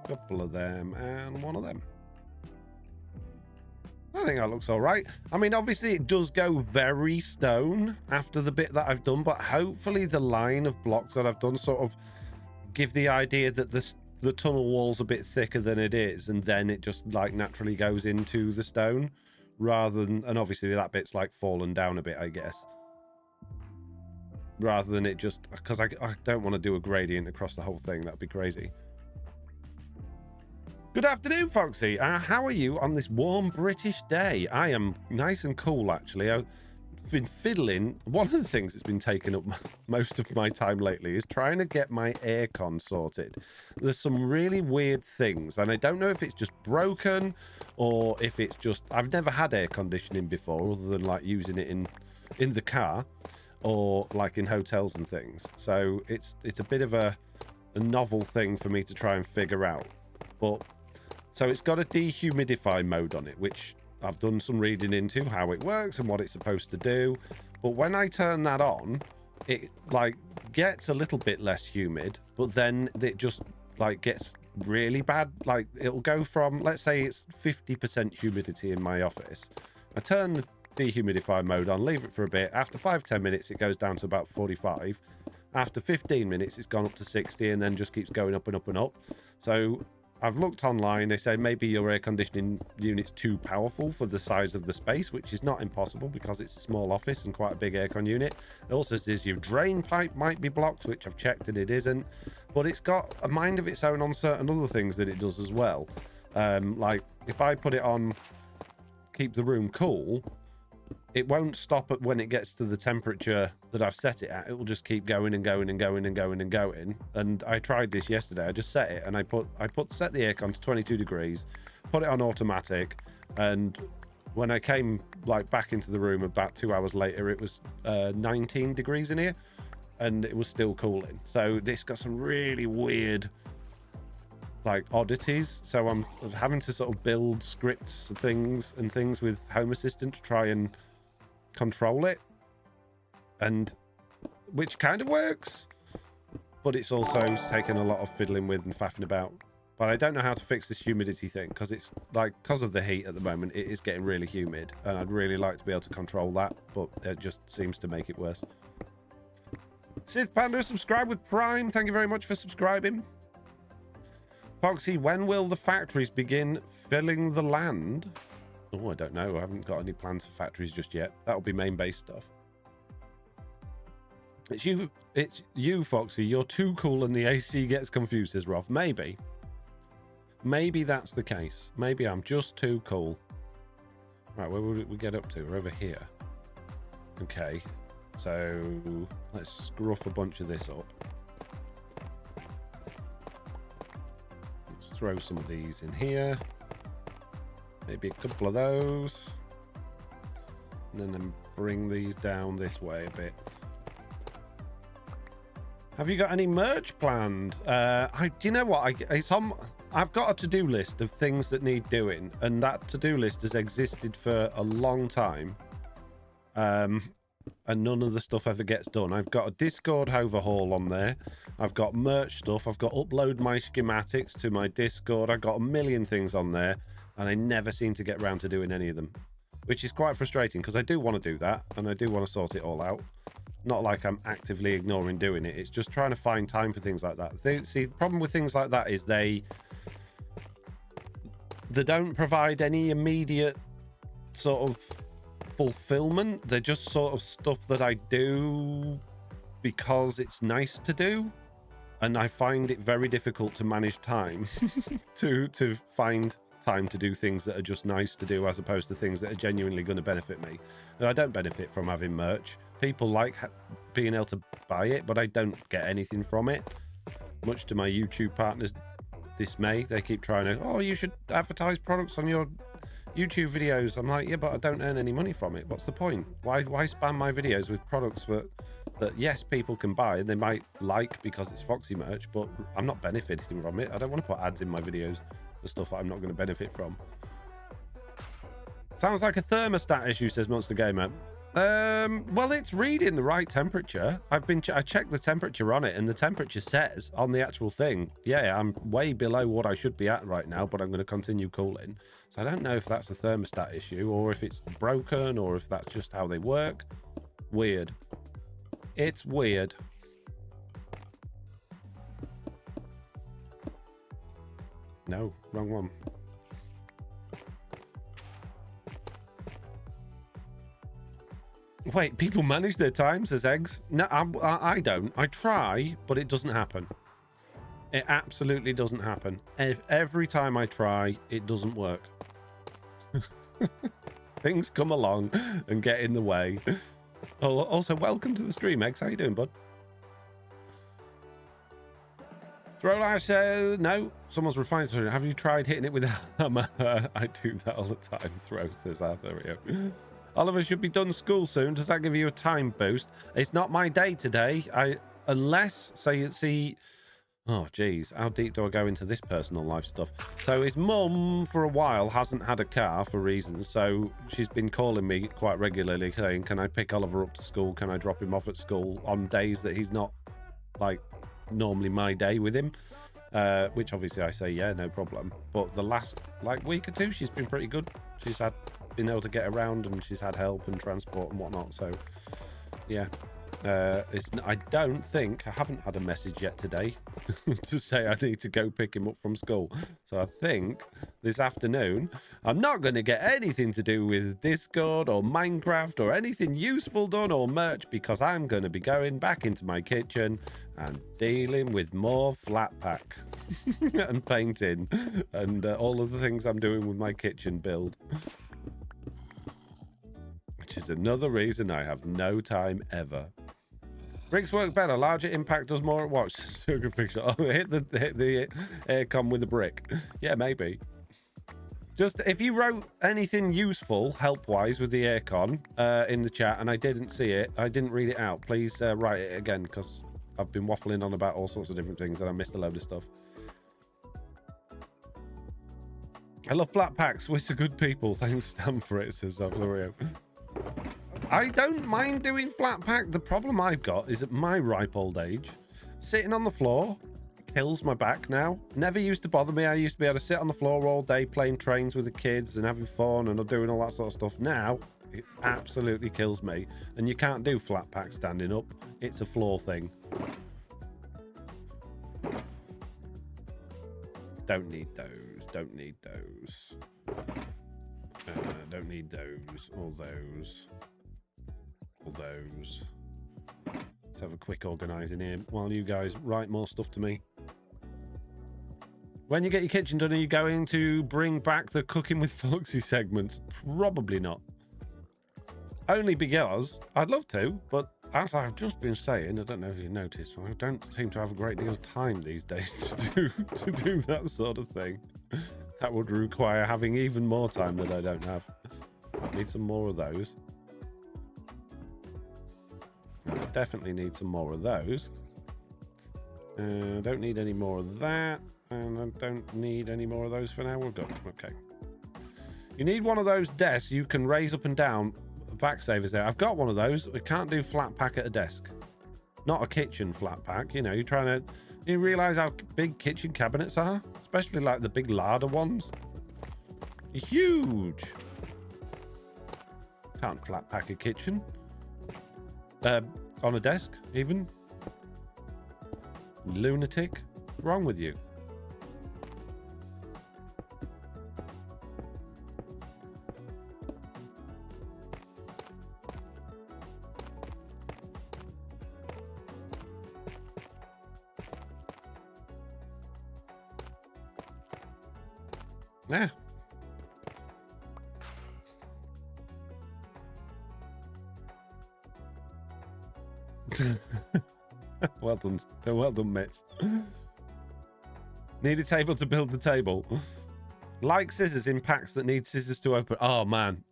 couple of them, and one of them. I think that looks all right. I mean, obviously it does go very stone after the bit that I've done, but hopefully the line of blocks that I've done sort of give the idea that the tunnel wall's a bit thicker than it is, and then it just like naturally goes into the stone rather than, and obviously that bit's like fallen down a bit, I guess, rather than it just, because I don't want to do a gradient across the whole thing. That'd be crazy. Good afternoon, Foxy. How are you on this warm British day? I am nice and cool, actually. I've been fiddling. One of the things that's been taking up most of my time lately is trying to get my aircon sorted. There's some really weird things, and I don't know if it's just broken or if it's just, I've never had air conditioning before other than like using it in the car or like in hotels and things. So it's a bit of a novel thing for me to try and figure out. But so it's got a dehumidify mode on it, which I've done some reading into how it works and what it's supposed to do. But when I turn that on, it like gets a little bit less humid, but then it just like gets really bad. Like it'll go from, let's say it's 50% humidity in my office. I turn the dehumidify mode on, leave it for a bit. After 5-10 minutes, it goes down to about 45. After 15 minutes, it's gone up to 60 and then just keeps going up and up and up. So I've looked online. They say maybe your air conditioning unit's too powerful for the size of the space, which is not impossible because it's a small office and quite a big aircon unit. It also says your drain pipe might be blocked, which I've checked and it isn't. But it's got a mind of its own on certain other things that it does as well. Like if I put it on keep the room cool, it won't stop at when it gets to the temperature that I've set it at. It will just keep going and going and going and going and going. And I tried this yesterday. I just set it and I set the aircon to 22 degrees, put it on automatic, and when I came like back into the room about 2 hours later, it was 19 degrees in here and it was still cooling. So this got some really weird like oddities. So I'm having to sort of build scripts and things with Home Assistant to try and control it, and which kind of works, but it's also taken a lot of fiddling with and faffing about. But I don't know how to fix this humidity thing because it's like, because of the heat at the moment, it is getting really humid. And I'd really like to be able to control that, but it just seems to make it worse. Sith Panda, subscribe with Prime. Thank you very much for subscribing. Foxy, when will the factories begin filling the land? Oh, I don't know. I haven't got any plans for factories just yet. That'll be main base stuff. It's you, Foxy. You're too cool and the AC gets confused, says Roth. Maybe. Maybe that's the case. Maybe I'm just too cool. Right, where would we get up to? We're over here. Okay. So let's scruff a bunch of this up. Let's throw some of these in here. Maybe a couple of those. And then bring these down this way a bit. Have you got any merch planned? Do you know what? I've got a to-do list of things that need doing, and that to-do list has existed for a long time. And none of the stuff ever gets done. I've got a Discord overhaul on there. I've got merch stuff. I've got upload my schematics to my Discord. I've got a million things on there, and I never seem to get around to doing any of them, which is quite frustrating because I do want to do that, and I do want to sort it all out. Not like I'm actively ignoring doing it. It's just trying to find time for things like that. See, the problem with things like that is they don't provide any immediate sort of fulfillment. They're just sort of stuff that I do because it's nice to do, and I find it very difficult to manage time to find time to do things that are just nice to do as opposed to things that are genuinely going to benefit me. And I don't benefit from having merch. People like being able to buy it, but I don't get anything from it, much to my YouTube partners' dismay. They keep trying to, oh, you should advertise products on your YouTube videos. I'm like, yeah, but I don't earn any money from it. What's the point? Why spam my videos with products that yes, people can buy and they might like because it's Foxy merch, but I'm not benefiting from it. I don't want to put ads in my videos, the stuff that I'm not going to benefit from. Sounds like a thermostat issue, says Monster Gamer. Well, it's reading the right temperature. I checked the temperature on it, and the temperature says on the actual thing, yeah, I'm way below what I should be at right now, but I'm going to continue cooling. So I don't know if that's a thermostat issue or if it's broken or if that's just how they work. Weird. It's weird. No, wrong one. Wait, people manage their time, says Eggs. No, I don't. I try, but it doesn't happen. It absolutely doesn't happen. Every time I try, it doesn't work. Things come along and get in the way. Oh, also, welcome to the stream, Eggs. How you doing, bud? Throwlash says, no. Someone's replying to it. Have you tried hitting it with a hammer? I do that all the time. Throw, says Arthur. Oliver should be done school soon. Does that give you a time boost? It's not my day today. Unless, see, oh geez, how deep do I go into this personal life stuff? So his mum for a while hasn't had a car for reasons, so she's been calling me quite regularly saying, can I pick Oliver up to school? Can I drop him off at school on days that he's not like normally my day with him? Which obviously I say, yeah, no problem. But the last like week or two, she's been pretty good. She's been able to get around and she's had help and transport and whatnot. So yeah, I don't think I haven't had a message yet today to say I need to go pick him up from school. So I think this afternoon I'm not going to get anything to do with Discord or Minecraft or anything useful done or merch, because I'm going to be going back into my kitchen and dealing with more flat pack and painting and all of the things I'm doing with my kitchen build. Which is another reason I have no time ever. Bricks work better. Larger impact does more at once. Circuit fixture. Oh, hit the aircon with a brick. Yeah, maybe. Just if you wrote anything useful, help-wise, with the aircon in the chat, and I didn't see it, I didn't read it out. Please write it again, because I've been waffling on about all sorts of different things, and I missed a load of stuff. I love flat packs. We're so good people. Thanks, Stam, for it, says Valerio. I don't mind doing flat pack. The problem I've got is at my ripe old age, sitting on the floor, kills my back now. Never used to bother me. I used to be able to sit on the floor all day playing trains with the kids and having fun and doing all that sort of stuff. Now, it absolutely kills me. And you can't do flat pack standing up. It's a floor thing. Don't need those. Don't need those. Don't need those. All those. All those. Let's have a quick organising here while you guys write more stuff to me. When you get your kitchen done, are you going to bring back the cooking with Foxy segments? Probably not. Only because I'd love to, but as I've just been saying, I don't know if you noticed, I don't seem to have a great deal of time these days to do that sort of thing. That would require having even more time that I don't have. Need some more of those. I definitely need some more of those. Don't need any more of that. And I don't need any more of those for now. We're good. Okay. You need one of those desks you can raise up and down. Back savers there. I've got one of those. We can't do flat pack at a desk. Not a kitchen flat pack. You know, you're trying to... You realise how big kitchen cabinets are? Especially like the big larder ones. Huge. Can't flat pack a kitchen. On a desk, even. Lunatic. What's wrong with you? Yeah. Well done, mates. Need a table to build the table. Like scissors in packs that need scissors to open. Oh, man.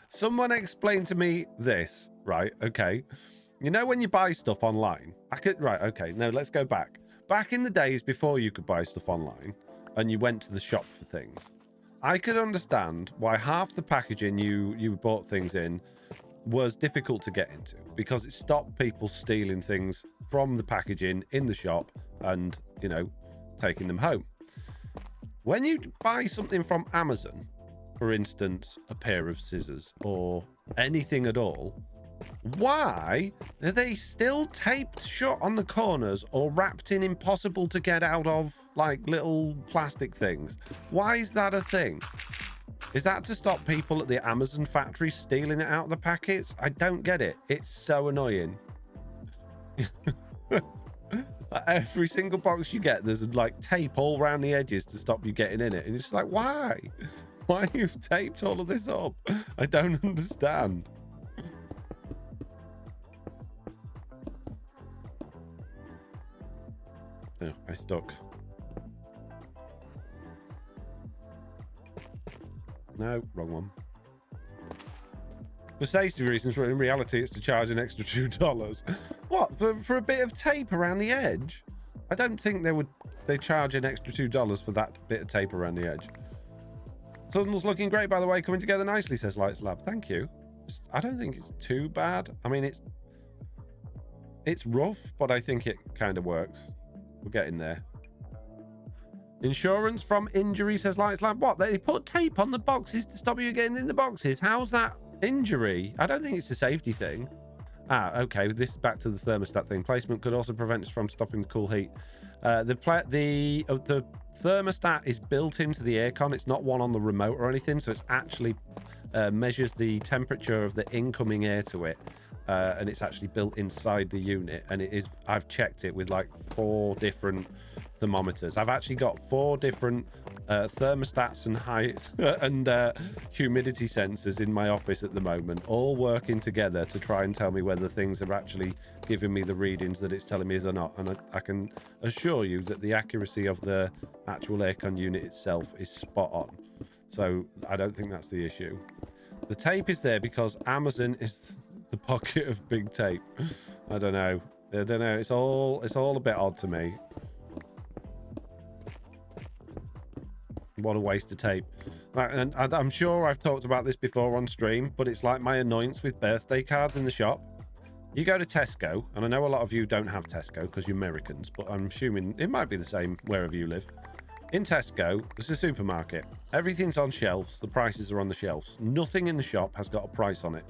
Someone explain to me this, right? Okay. You know when you buy stuff online? Right, okay. No, let's go back. Back in the days before you could buy stuff online and you went to the shop for things, I could understand why half the packaging you bought things in was difficult to get into because it stopped people stealing things from the packaging in the shop and, you know, taking them home. When you buy something from Amazon, for instance, a pair of scissors or anything at all, why are they still taped shut on the corners or wrapped in impossible to get out of, like, little plastic things? Why is that a thing? Is that to stop people at the Amazon factory stealing it out of the packets? I don't get it. It's so annoying. Every single box you get, there's like tape all around the edges to stop you getting in it. And it's just like, why? Why you've taped all of this up? I don't understand. Oh, I stuck. No, wrong one. For safety reasons, but in reality, it's to charge an extra $2. What? For a bit of tape around the edge? I don't think they charge an extra $2 for that bit of tape around the edge. Tunnel's looking great, by the way. Coming together nicely, says Lights Lab. Thank you. I don't think it's too bad. I mean, it's rough, but I think it kind of works. We're getting there. Insurance from injury, says Lights Lab. What? They put tape on the boxes to stop you getting in the boxes? How's that injury? I don't think it's a safety thing. Ah, okay. This is back to the thermostat thing. Placement could also prevent us from stopping the cool heat. The thermostat is built into the aircon. It's not one on the remote or anything, so it's actually measures the temperature of the incoming air to it. And it's actually built inside the unit, and it is. I've checked it with like 4 different thermometers. I've actually got 4 different thermostats and height and humidity sensors in my office at the moment, all working together to try and tell me whether things are actually giving me the readings that it's telling me is or not. And I can assure you that the accuracy of the actual aircon unit itself is spot on. So I don't think that's the issue. The tape is there because Amazon is the pocket of big tape. I don't know. It's all a bit odd to me. What a waste of tape. And I'm sure I've talked about this before on stream, but it's like my annoyance with birthday cards in the shop. You go to Tesco, and I know a lot of you don't have Tesco because you're Americans, but I'm assuming it might be the same wherever you live. In Tesco, it's a supermarket. Everything's on shelves. The prices are on the shelves. Nothing in the shop has got a price on it,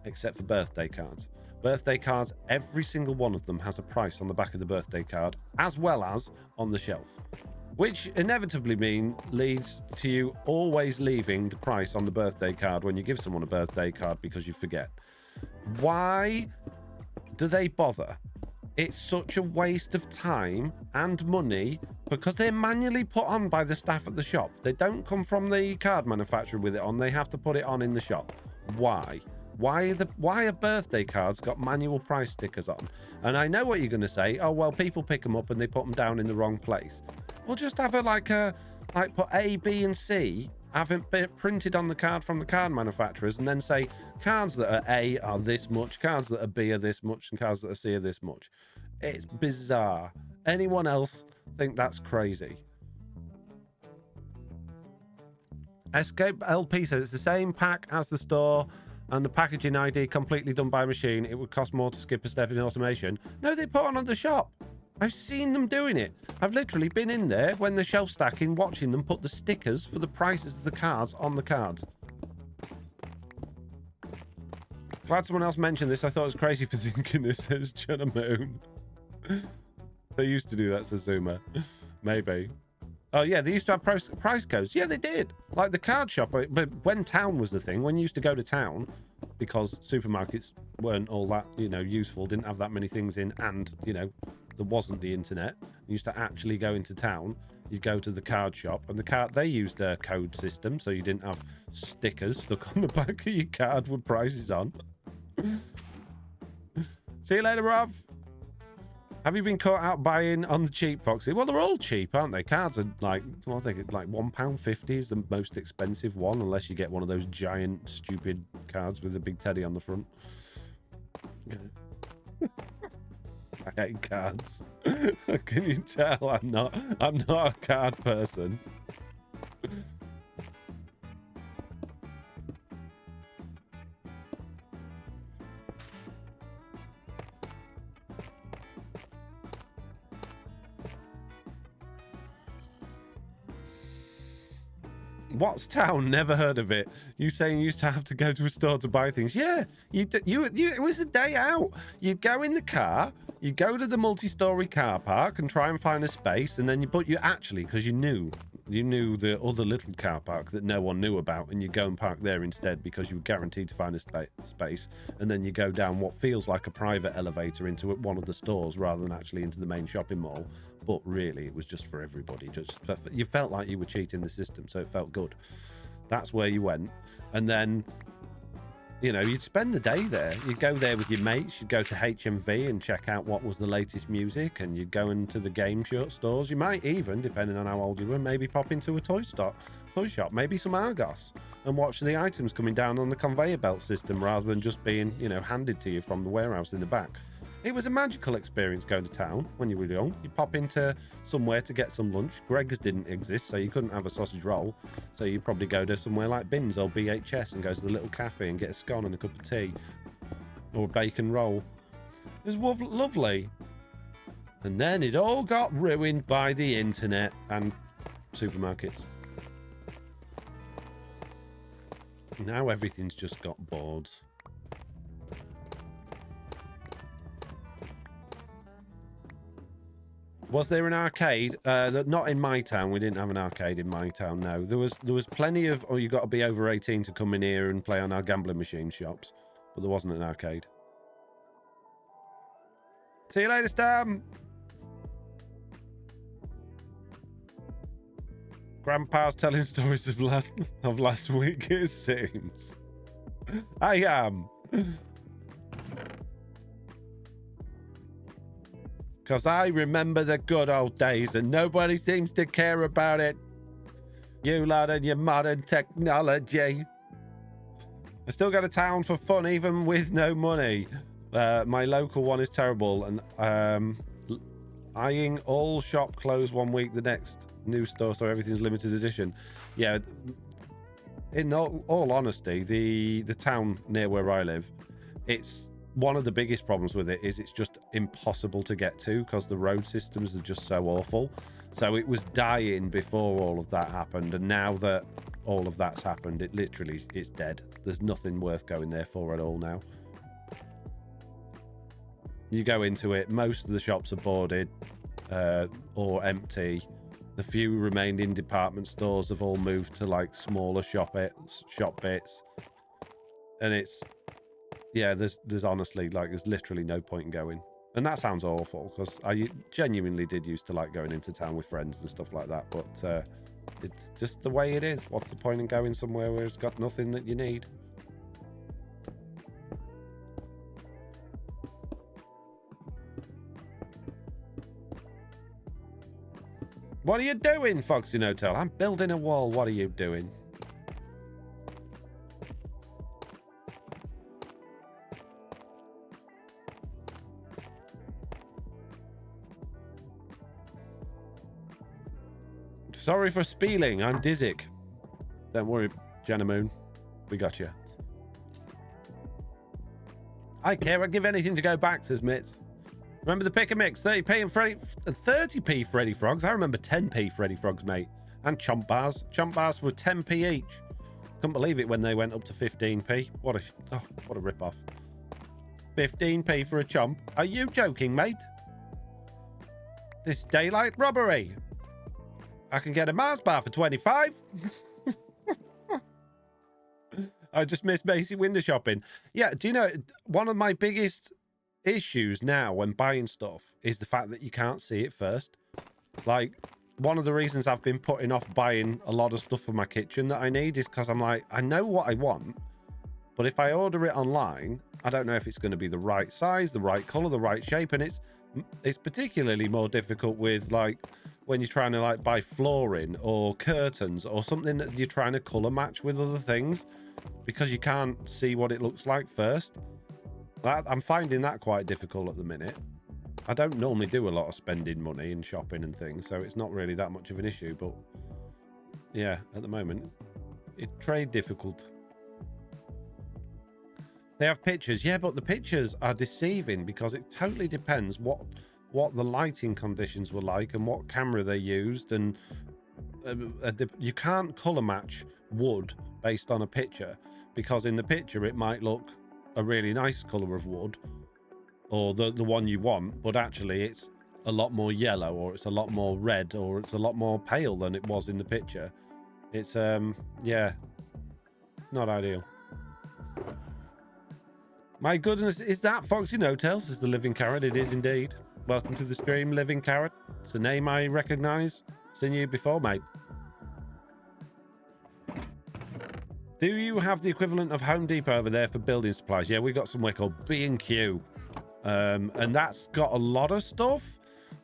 except for birthday cards. Birthday cards, every single one of them has a price on the back of the birthday card, as well as on the shelf. Which inevitably leads to you always leaving the price on the birthday card when you give someone a birthday card because you forget. Why do they bother? It's such a waste of time and money because they're manually put on by the staff at the shop. They don't come from the card manufacturer with it on. They have to put it on in the shop. Why? Why are birthday cards got manual price stickers on? And I know what you're going to say. Oh, well, people pick them up and they put them down in the wrong place. Well, just have like put A, B, and C, have it printed on the card from the card manufacturers, and then say cards that are A are this much, cards that are B are this much, and cards that are C are this much. It's bizarre. Anyone else think that's crazy? Escape LP says it's the same pack as the store and the packaging ID completely done by machine. It would cost more to skip a step in automation. No, they put on the shop. I've seen them doing it. I've literally been in there when they're shelf stacking, watching them put the stickers for the prices of the cards on the cards. Glad someone else mentioned this. I thought it was crazy for thinking this, says Jenna Moon. They used to do that, says Zuma. Maybe. Oh, yeah, they used to have price codes. Yeah, they did. Like the card shop, but when town was the thing, when you used to go to town, because supermarkets weren't all that, useful, didn't have that many things in, and, there wasn't the internet. You used to actually go into town. You'd go to the card shop, and they used a code system, so you didn't have stickers stuck on the back of your card with prices on. See you later, Rob. Have you been caught out buying on the cheap, Foxy? Well, they're all cheap, aren't they? Cards are like, I think it's like £1.50 is the most expensive one, unless you get one of those giant, stupid cards with a big teddy on the front. I hate cards. Can you tell I'm not a card person? What's town? Never heard of it. You saying you used to have to go to a store to buy things? Yeah, it was a day out. You'd go in the car, you'd go to the multi-story car park and try and find a space, and then because you knew the other little car park that no one knew about, and you go and park there instead because you were guaranteed to find a space, and then you go down what feels like a private elevator into one of the stores rather than actually into the main shopping mall. But really, it was just for everybody. You felt like you were cheating the system, so it felt good. That's where you went. And then, you'd spend the day there. You'd go there with your mates. You'd go to HMV and check out what was the latest music. And you'd go into the game stores. You might even, depending on how old you were, maybe pop into a toy shop. Maybe some Argos. And watch the items coming down on the conveyor belt system rather than just being, handed to you from the warehouse in the back. It was a magical experience going to town when you were young. You'd pop into somewhere to get some lunch. Greg's didn't exist, so you couldn't have a sausage roll. So you'd probably go to somewhere like Bin's or BHS and go to the little cafe and get a scone and a cup of tea. Or a bacon roll. It was lovely. And then it all got ruined by the internet and supermarkets. Now everything's just got boards. Was there an arcade? Not in my town. We didn't have an arcade in my town, no. There was plenty of, you got to be over 18 to come in here and play on our gambling machine shops. But there wasn't an arcade. See you later, Stam! Grandpa's telling stories of last week, it seems. I am. Because I remember the good old days and nobody seems to care about it. You lot and your modern technology. I still go to town for fun even with no money. My local one is terrible and eyeing all shop closed one week, the next new store, so everything's limited edition. Yeah, in all honesty, the town near where I live, it's one of the biggest problems with it is it's just impossible to get to because the road systems are just so awful. So it was dying before all of that happened, and now that all of that's happened, it's dead. There's nothing worth going there for at all now. You go into it, most of the shops are boarded or empty. The few remaining department stores have all moved to like smaller shop bits, and it's, yeah, there's honestly, like, there's literally no point in going. And that sounds awful because I genuinely did used to like going into town with friends and stuff like that, but it's just the way it is. What's the point in going somewhere where it's got nothing that you need? What are you doing, Foxy No-Tail? I'm building a wall. What are you doing? Sorry for spieling. I'm Dizzic. Don't worry, Jenna Moon. We got you. I care. I'd give anything to go back, says Mitz. Remember the pick and mix, 30p and 30p Freddy Frogs. I remember 10p Freddy Frogs, mate. And chomp bars. Chomp bars were 10p each. Couldn't believe it when they went up to 15p. What a rip-off. 15p for a chomp. Are you joking, mate? This is daylight robbery. I can get a Mars bar for 25. I just miss basic window shopping. Yeah, do you know, one of my biggest issues now when buying stuff is the fact that you can't see it first. Like, one of the reasons I've been putting off buying a lot of stuff for my kitchen that I need is because I'm like, I know what I want, but if I order it online, I don't know if it's going to be the right size, the right color, the right shape. And it's particularly more difficult with, like, when you're trying to like buy flooring or curtains or something that you're trying to color match with other things, because you can't see what it looks like first. I'm finding that quite difficult at the minute. I don't normally do a lot of spending money and shopping and things, so it's not really that much of an issue. But yeah, at the moment, it's trade difficult. They have pictures, yeah, but the pictures are deceiving because it totally depends what the lighting conditions were like and what camera they used, and you can't color match wood based on a picture, because in the picture it might look a really nice color of wood or the one you want, but actually it's a lot more yellow, or it's a lot more red, or it's a lot more pale than it was in the picture. It's yeah, not ideal. My goodness, is that Foxy No-Tails? Is the Living Carrot? It is indeed. Welcome to the stream, Living Carrot. It's a name I recognize. Seen you before, mate. Do you have the equivalent of Home Depot over there for building supplies? Yeah, we got somewhere called B&Q. And that's got a lot of stuff,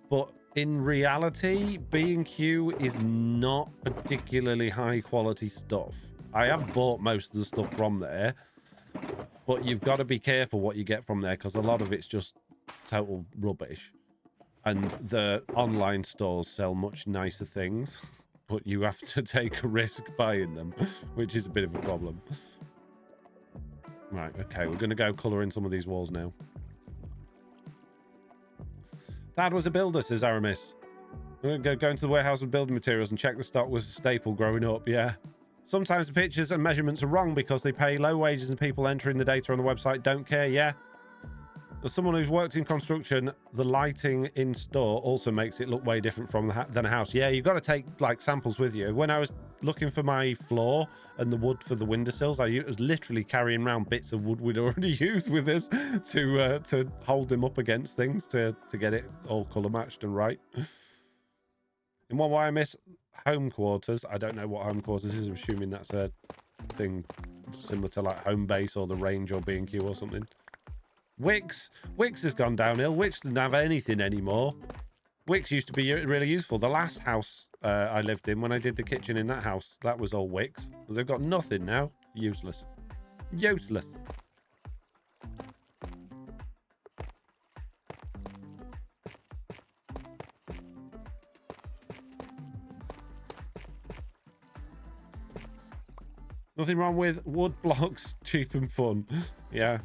but in reality, B&Q is not particularly high quality stuff. I have bought most of the stuff from there, but you've got to be careful what you get from there, because a lot of it's just total rubbish. And the online stores sell much nicer things, but you have to take a risk buying them, which is a bit of a problem. Right, okay, we're going to go colour in some of these walls now. Dad was a builder, says Aramis. We're going to go into the warehouse with building materials and check the stock was a staple growing up, yeah. Sometimes the pictures and measurements are wrong because they pay low wages and people entering the data on the website don't care, yeah. As someone who's worked in construction, the lighting in store also makes it look way different from than a house. Yeah, you've got to take like samples with you. When I was looking for my floor and the wood for the windowsills, I was literally carrying around bits of wood we'd already used with us to hold them up against things to get it all color matched and right. In one way, I miss home quarters. I don't know what home quarters is. I'm assuming that's a thing similar to like home base or the range or B&Q or something. Wix has gone downhill. Wix doesn't have anything anymore. Wix used to be really useful. The last house I lived in, when I did the kitchen in that house, that was all Wix. But they've got nothing now. Useless. Useless. Nothing wrong with wood blocks, cheap and fun. Yeah.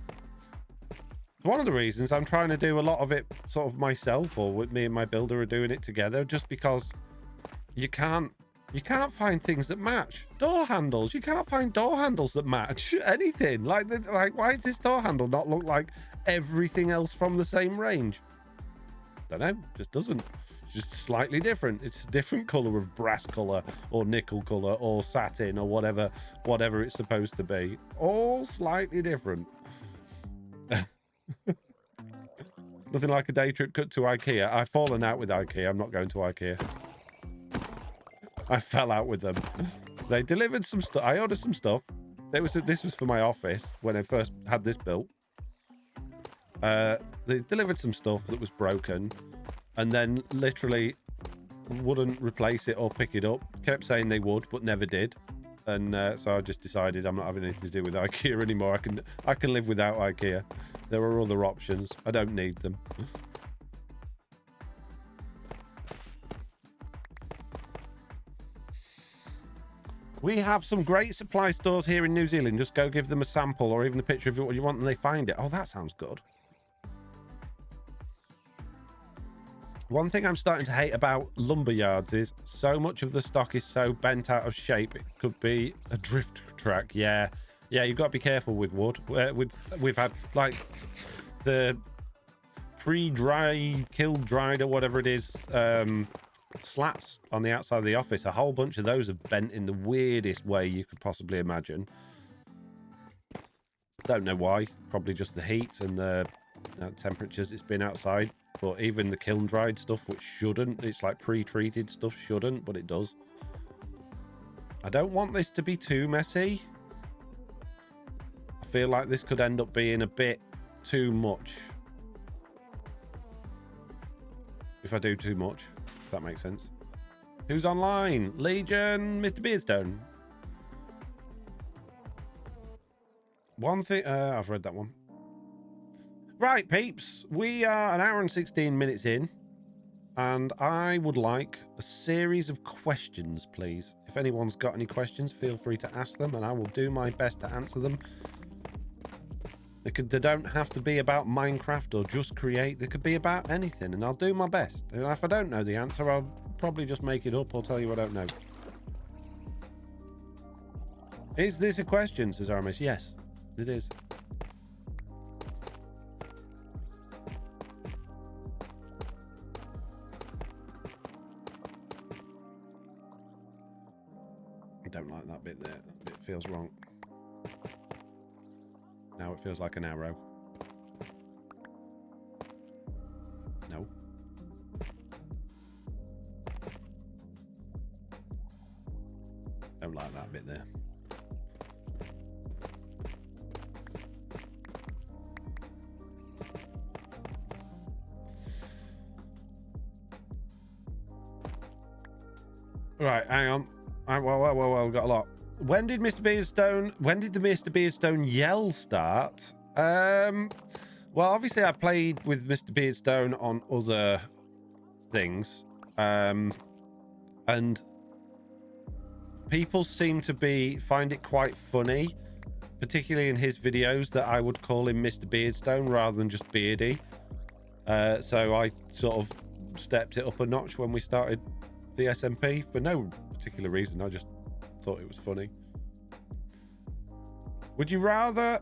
one of the reasons I'm trying to do a lot of it sort of myself, or with me and my builder are doing it together, just because you can't find things that match. Door handles, you can't find door handles that match anything. Like why does this door handle not look like everything else from the same range? Don't know, just doesn't. It's just slightly different. It's a different color of brass color or nickel color or satin or whatever it's supposed to be. All slightly different. Nothing like a day trip cut to IKEA. I've fallen out with IKEA. I'm not going to IKEA. I fell out with them. They delivered some stuff. I ordered some stuff. This was for my office when I first had this built. They delivered some stuff that was broken, and then literally wouldn't replace it or pick it up. Kept saying they would, but never did. And so I just decided I'm not having anything to do with IKEA anymore. I can live without IKEA. There are other options. I don't need them. We have some great supply stores here in New Zealand. Just go give them a sample or even a picture of what you want and they find it. Oh, that sounds good. One thing I'm starting to hate about lumber yards is so much of the stock is so bent out of shape. It could be a drift track. Yeah, you've got to be careful with wood. We've had like the pre-dry, killed, dried, or whatever it is, slats on the outside of the office. A whole bunch of those are bent in the weirdest way you could possibly imagine. Don't know why. Probably just the heat and the temperatures it's been outside. But even the kiln dried stuff, which shouldn't, it's like pre-treated stuff, shouldn't, but it does. I don't want this to be too messy. I feel like this could end up being a bit too much. If I do too much, if that makes sense. Who's online? Legion, Mr. Beardstone. One thing, I've read that one. Right, peeps, we are an hour and 16 minutes in, and I would like a series of questions, please. If anyone's got any questions, feel free to ask them, and I will do my best to answer them. They don't have to be about Minecraft or Just Create. They could be about anything, and I'll do my best. And if I don't know the answer, I'll probably just make it up or tell you I don't know. Is this a question, says Aramis? Yes, it is. I don't like that bit there. That bit feels wrong. Now it feels like an arrow. No. Don't like that bit there. Right, hang on. Well, we've got a lot. When did the Mr. Beardstone yell start? Well, obviously I played with Mr. Beardstone on other things. And people seem to find it quite funny, particularly in his videos, that I would call him Mr. Beardstone rather than just Beardy. So I sort of stepped it up a notch when we started the SMP for no particular reason. I just thought it was funny. Would you rather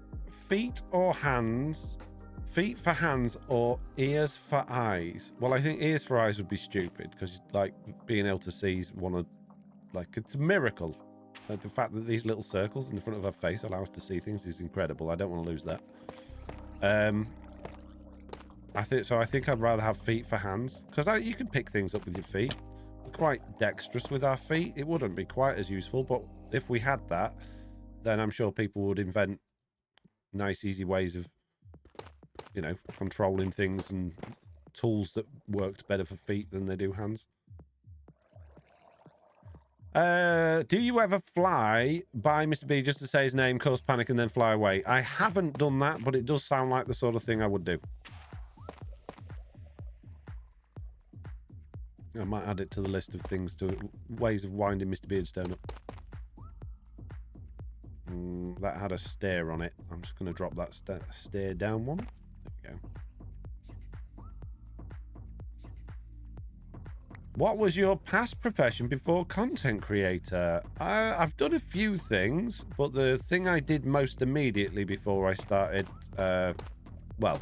feet or hands? Feet for hands or ears for eyes? Well, I think ears for eyes would be stupid because like being able to see is it's a miracle. Like, the fact that these little circles in the front of our face allow us to see things is incredible. I don't want to lose that. I think I'd rather have feet for hands because you can pick things up with your feet. We're quite dexterous with our feet. It wouldn't be quite as useful, but if we had that, then I'm sure people would invent nice, easy ways of, controlling things and tools that worked better for feet than they do hands. Do you ever fly by Mr. B just to say his name, cause panic, and then fly away? I haven't done that, but it does sound like the sort of thing I would do. I might add it to the list of things, ways of winding Mr. Beardstone up. That had a stair on it. I'm just going to drop that stair down one. There we go. What was your past profession before content creator? I've done a few things, but the thing I did most immediately before I started, well,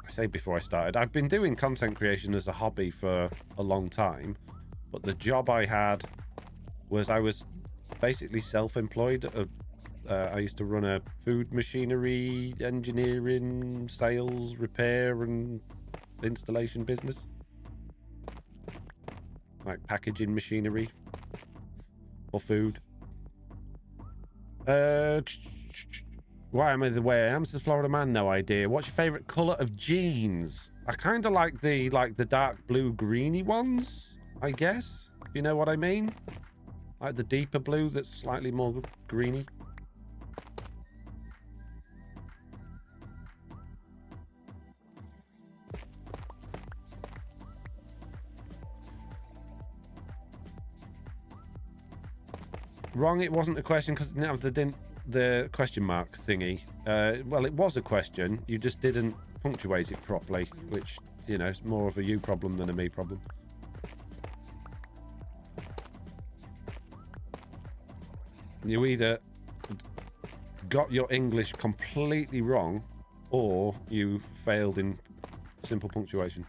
I say before I started, I've been doing content creation as a hobby for a long time, but the job I had was I was basically self-employed. I used to run a food machinery engineering, sales, repair, and installation business. Like packaging machinery for food. Why am I the way I am? Says Florida Man. No idea. What's your favorite color of jeans? I kind of like the dark blue greeny ones, I guess. If you know what I mean. Like the deeper blue that's slightly more greeny. Wrong, it wasn't a question because it didn't have the question mark thingy. Well, it was a question. You just didn't punctuate it properly, which, you know, is more of a you problem than a me problem. You either got your English completely wrong or you failed in simple punctuation.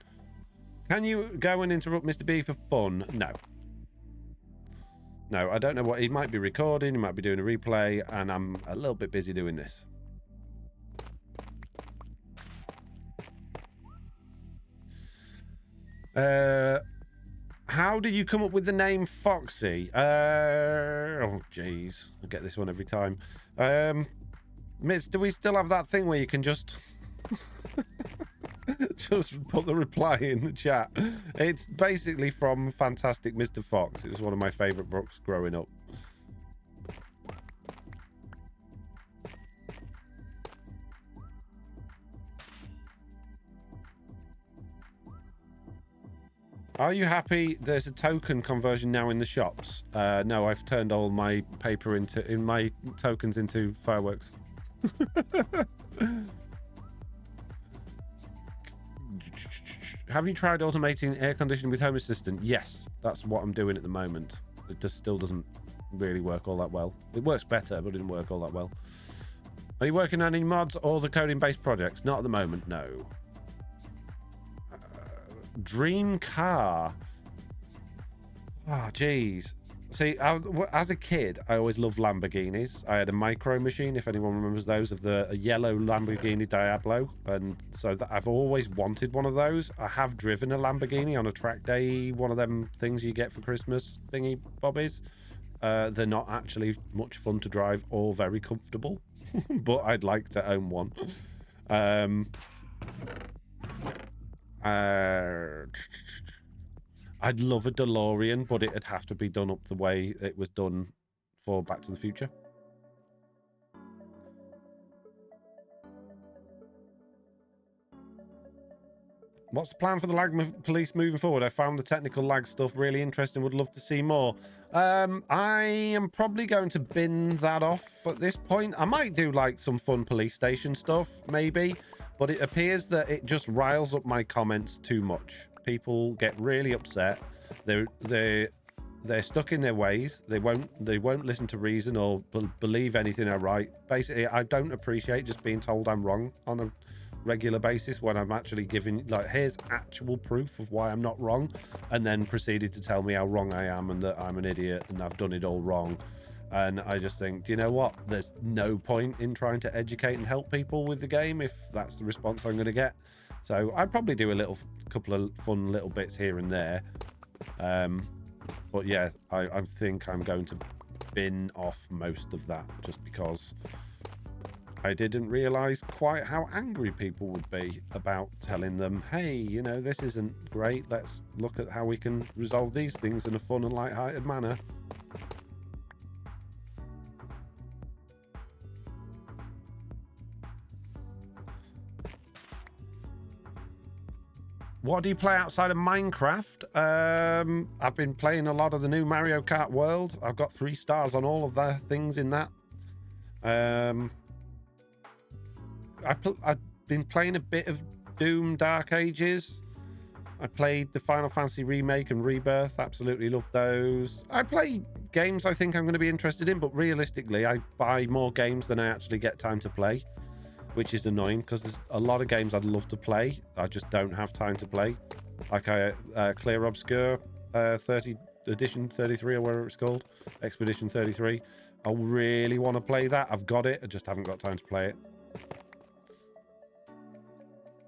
Can you go and interrupt Mr. B for fun? No. No, I don't know what he might be recording. He might be doing a replay, and I'm a little bit busy doing this. How did you come up with the name Foxy? Oh, jeez. I get this one every time. Mitz, do we still have that thing where you can just... just put the reply in the chat? It's basically from Fantastic Mr. Fox. It was one of my favorite books growing up. Are you happy there's a token conversion now in the shops? No, I've turned all my paper my tokens into fireworks. Have you tried automating air conditioning with Home Assistant? Yes, that's what I'm doing at the moment. It just still doesn't really work all that well. It works better, but it didn't work all that well. Are you working on any mods or the coding-based projects? Not at the moment, no. Dream car. Oh, jeez. See, as a kid, I always loved Lamborghinis. I had a micro machine, if anyone remembers those, of the yellow Lamborghini Diablo. And so I've always wanted one of those. I have driven a Lamborghini on a track day, one of them things you get for Christmas thingy bobbies. They're not actually much fun to drive or very comfortable, but I'd like to own one. I'd love a DeLorean, but it'd have to be done up the way it was done for Back to the Future. What's the plan for the lag police moving forward? I found the technical lag stuff really interesting. Would love to see more. I am probably going to bin that off at this point. I might do like some fun police station stuff, maybe, but it appears that it just riles up my comments too much. People get really upset. They're stuck in their ways. They won't listen to reason or believe anything I write. Basically, I don't appreciate just being told I'm wrong on a regular basis when I'm actually giving, like, here's actual proof of why I'm not wrong, and then proceeded to tell me how wrong I am and that I'm an idiot and I've done it all wrong. And I just think, do you know what? There's no point in trying to educate and help people with the game if that's the response I'm going to get. So I'd probably do a couple of fun little bits here and there. But yeah, I think I'm going to bin off most of that just because I didn't realize quite how angry people would be about telling them, hey, you know, this isn't great. Let's look at how we can resolve these things in a fun and light-hearted manner. What do you play outside of Minecraft? I've been playing a lot of the new Mario Kart World. I've got 3 stars on all of the things in that. I've been playing a bit of Doom Dark Ages. I played the Final Fantasy Remake and Rebirth. Absolutely love those. I play games I think I'm going to be interested in, but realistically, I buy more games than I actually get time to play, which is annoying because there's a lot of games I'd love to play. I just don't have time to play. Like Clear Obscure 30 Edition 33 or whatever it's called, Expedition 33. I really want to play that. I've got it. I just haven't got time to play it.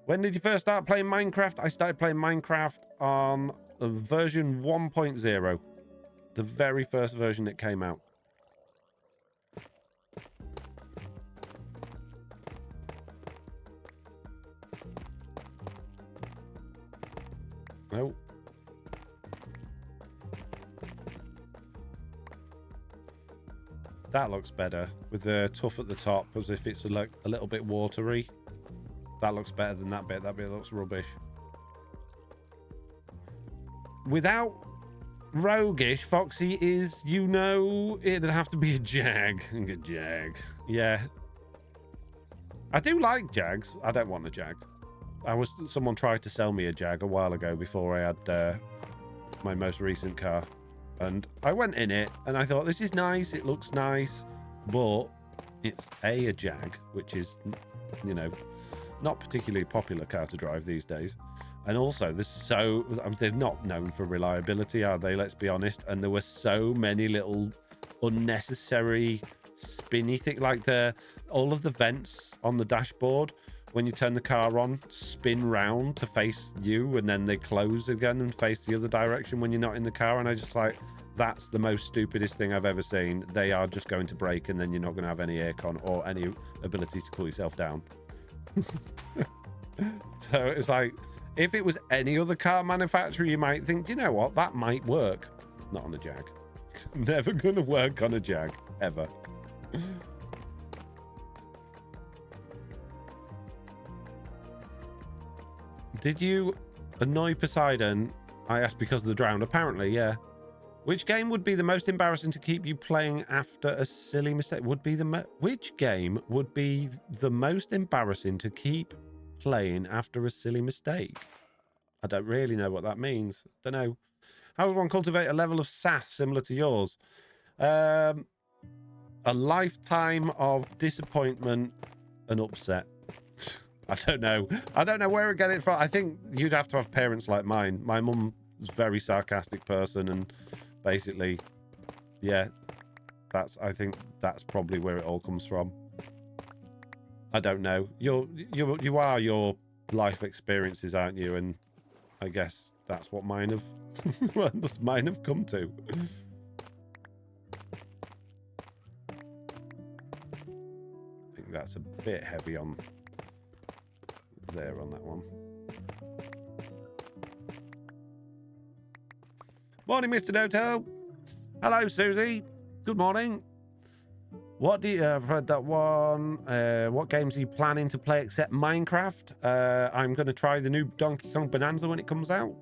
When did you first start playing Minecraft? I started playing Minecraft on version 1.0. The very first version that came out. No. That looks better with the tuff at the top, as if it's a little bit watery. That looks better than that bit. That bit looks rubbish. Without roguish, Foxy is, you know, it'd have to be a Jag. A Jag. Yeah. I do like Jags. I don't want a Jag. Someone tried to sell me a Jag a while ago before I had my most recent car. And I went in it and I thought, this is nice. It looks nice. But it's a Jag, which is, you know, not particularly popular car to drive these days. And also they're not known for reliability, are they? Let's be honest. And there were so many little unnecessary spinny things, like all of the vents on the dashboard when you turn the car on spin round to face you, and then they close again and face the other direction when you're not in the car. And I just like, that's the most stupidest thing I've ever seen. They are just going to break, and then you're not going to have any aircon or any ability to cool yourself down. So it's like, if it was any other car manufacturer, you might think, you know what, that might work. Not on a Jag. Never gonna work on a Jag, ever. Did you annoy Poseidon? I asked because of the drown. Apparently, yeah. Which game would be the most embarrassing to keep you playing after a silly mistake? Which game would be the most embarrassing to keep playing after a silly mistake? I don't really know what that means. Don't know. How does one cultivate a level of sass similar to yours? A lifetime of disappointment and upset. I don't know. I don't know where to get it from. I think you'd have to have parents like mine. My mum is a very sarcastic person, and basically, yeah, I think that's probably where it all comes from. I don't know. You are your life experiences, aren't you? And I guess that's what mine have come to. I think that's a bit heavy on there on that one. Morning, Mr. Doto. Hello, Susie. Good morning. What do you I've heard that one? What games are you planning to play except Minecraft? I'm going to try the new Donkey Kong Bonanza when it comes out.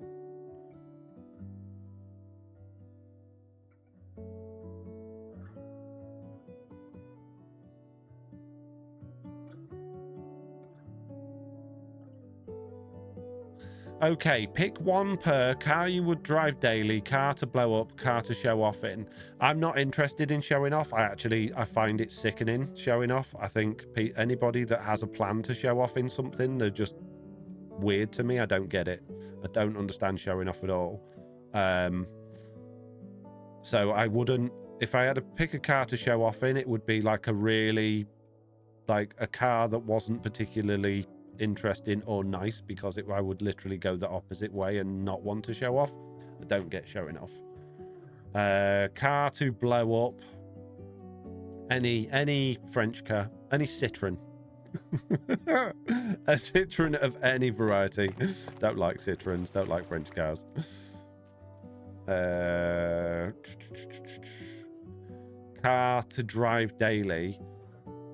Okay, pick one per car you would drive daily, car to blow up, car to show off in. I'm not interested in showing off. I find it sickening showing off. I think anybody that has a plan to show off in something, they're just weird to me. I don't get it. I don't understand showing off at all. So I wouldn't, if I had to pick a car to show off in, it would be like a car that wasn't particularly interesting or nice, because I would literally go the opposite way and not want to show off. I don't get showing off. Car to blow up, any French car, any Citroen. A Citroen of any variety. Don't like Citroens, don't like French cars. Car to drive daily.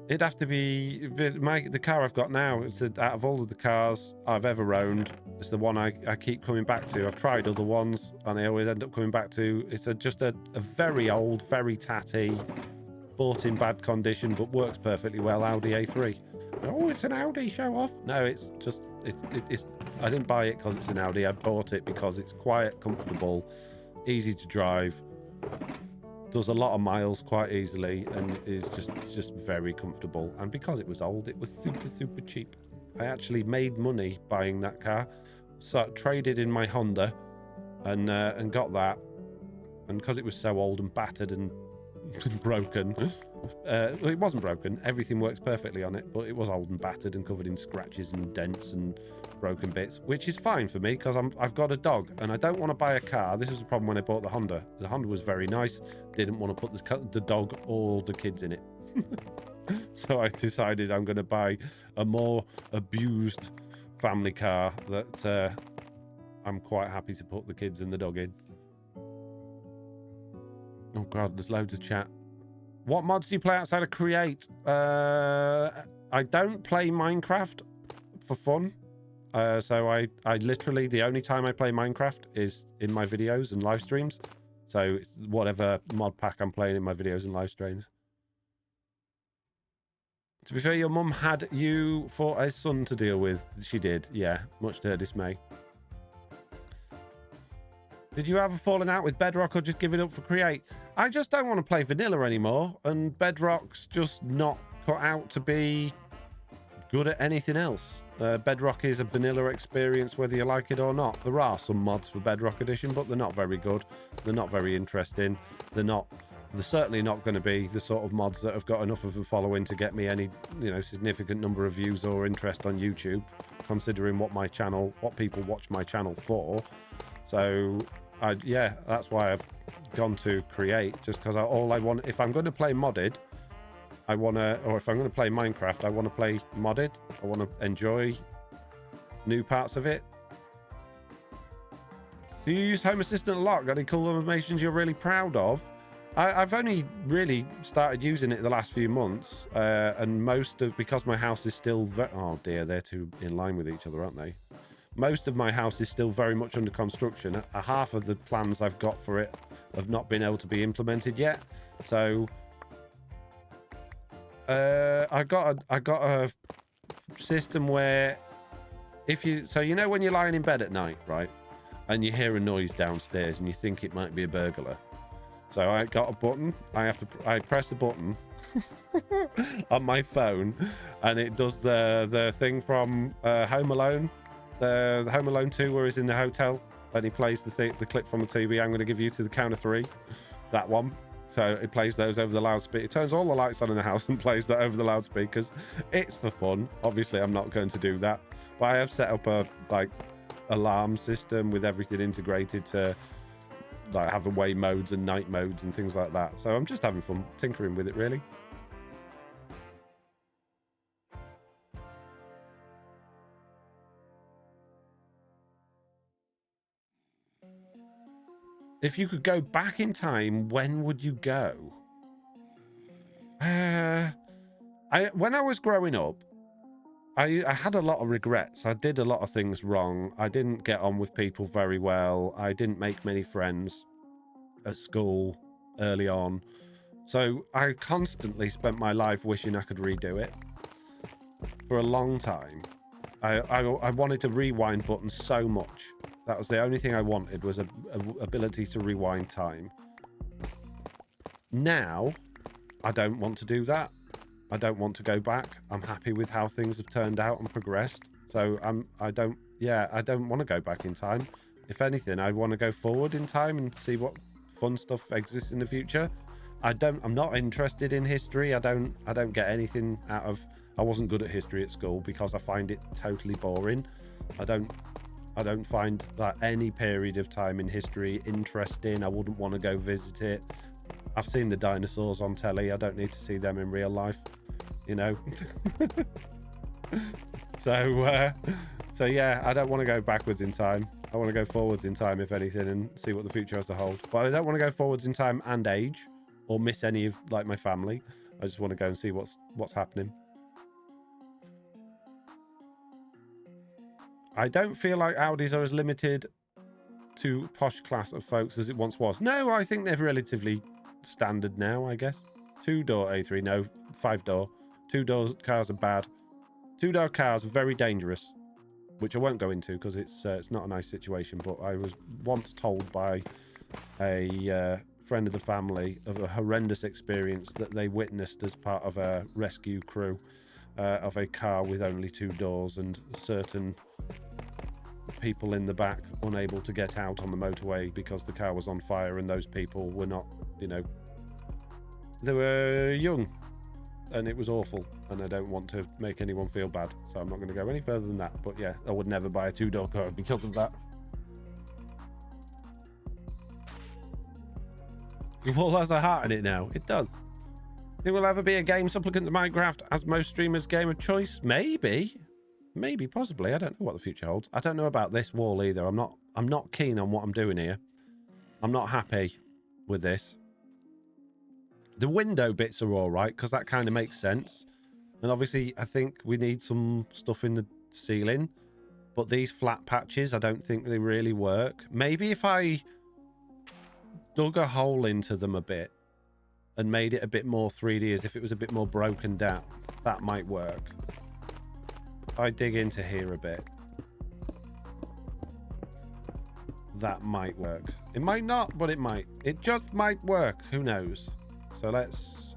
It'd have to be the car I've got now. It's out of all of the cars I've ever owned, it's the one I keep coming back to. I've tried other ones and I always end up coming back to. It's just a very old, very tatty, bought in bad condition, but works perfectly well Audi A3. Oh, it's an Audi, show off. No, it's just, it's I didn't buy it because it's an Audi. I bought it because it's quiet, comfortable, easy to drive, does a lot of miles quite easily, and it's just very comfortable. And because it was old, it was super cheap. I actually made money buying that car, so traded in my Honda and got that. And because it was so old and battered and broken, it wasn't broken, everything works perfectly on it, but it was old and battered and covered in scratches and dents and broken bits, which is fine for me because I've got a dog and I don't want to buy a car. This was the problem when I bought the Honda. The Honda was very nice, didn't want to put the dog or the kids in it. So I decided I'm going to buy a more abused family car that I'm quite happy to put the kids and the dog in. Oh god, there's loads of chat. What mods do you play outside of Create? I don't play Minecraft for fun. So I literally, the only time I play Minecraft is in my videos and live streams. So whatever mod pack I'm playing in my videos and live streams. To be fair, your mum had you for a son to deal with. She did, yeah, much to her dismay. Did you have a falling out with Bedrock or just give it up for Create? I just don't want to play vanilla anymore, and Bedrock's just not cut out to be good at anything else. Bedrock is a vanilla experience whether you like it or not. There are some mods for Bedrock Edition, but they're not very good. They're not very interesting. They're certainly not going to be the sort of mods that have got enough of a following to get me any, significant number of views or interest on YouTube, considering what people watch my channel for. So, yeah, that's why I've gone to Create, just because all I want, if I'm going to play modded, or if I'm going to play Minecraft, I want to play modded. I want to enjoy new parts of it. Do you use Home Assistant a lot? Got any cool animations you're really proud of? I've only really started using it the last few months, and because my house is still oh dear, they're too in line with each other, aren't they? Most of my house is still very much under construction. Half of the plans I've got for it have not been able to be implemented yet. So I got a system where when you're lying in bed at night, right, and you hear a noise downstairs and you think it might be a burglar. So I got a button. I press the button on my phone, and it does the thing from Home Alone. The Home Alone 2 where he's in the hotel and he plays the clip from the TV. I'm going to give you to the count of 3. That one. So it plays those over the loudspeaker. It turns all the lights on in the house and plays that over the loudspeakers. It's for fun. Obviously, I'm not going to do that. But I have set up a alarm system with everything integrated to have away modes and night modes and things like that. So I'm just having fun tinkering with it, really. If you could go back in time, when would you go? When I was growing up, I had a lot of regrets. I did a lot of things wrong. I didn't get on with people very well. I didn't make many friends at school early on. So I constantly spent my life wishing I could redo it. For a long time. I wanted to rewind buttons so much. That was the only thing I wanted, was a ability to rewind time. Now, I don't want to do that. I don't want to go back. I'm happy with how things have turned out and progressed. So I don't want to go back in time. If anything, I want to go forward in time and see what fun stuff exists in the future. I'm not interested in history. I don't get anything out of. I wasn't good at history at school because I find it totally boring. I don't find that any period of time in history interesting. I wouldn't want to go visit it. I've seen the dinosaurs on telly. I don't need to see them in real life, So yeah, I don't want to go backwards in time. I want to go forwards in time, if anything, and see what the future has to hold. But I don't want to go forwards in time and age, or miss any of my family. I just want to go and see what's happening. I don't feel like Audis are as limited to posh class of folks as it once was. No, I think they're relatively standard now, I guess. 2-door A3, no, 5-door. 2-door cars are bad. Two-door cars are very dangerous, which I won't go into because it's not a nice situation. But I was once told by a friend of the family of a horrendous experience that they witnessed as part of a rescue crew of a car with only two doors and certain people in the back unable to get out on the motorway because the car was on fire, and those people were not, you know, they were young, and it was awful, and I don't want to make anyone feel bad, so I'm not going to go any further than that. But yeah, I would never buy a two-door car because of that. Your wall has a heart in it now. It does. It will ever be a game supplicant to Minecraft as most streamers' game of choice? Maybe. Maybe, possibly. I don't know what the future holds. I don't know about this wall either. I'm not keen on what I'm doing here. I'm not happy with this. The window bits are all right because that kind of makes sense. And obviously, I think we need some stuff in the ceiling. But these flat patches, I don't think they really work. Maybe if I dug a hole into them a bit and made it a bit more 3D, as if it was a bit more broken down, that might work. I dig into here a bit, that might work. It might not, but it might. It just might work. Who knows? So let's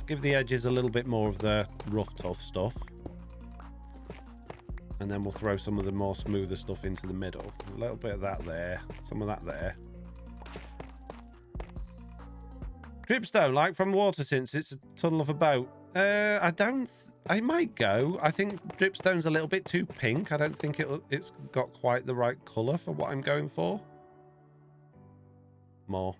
give the edges a little bit more of the rough, tough stuff, and then we'll throw some of the more smoother stuff into the middle. A little bit of that there, some of that there. Dripstone, like from water, since it's a tunnel of a boat. I might go. I think dripstone's a little bit too pink. I don't think it's got quite the right colour for what I'm going for. More.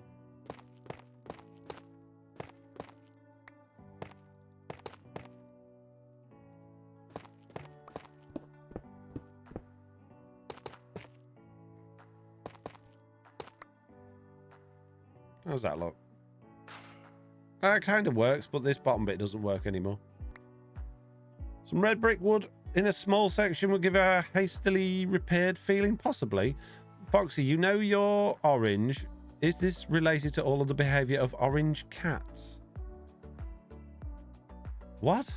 How's that look? That kind of works, but this bottom bit doesn't work anymore. Some red brick wood in a small section would give a hastily repaired feeling, possibly. Foxy, you know you're orange. Is this related to all of the behavior of orange cats? What?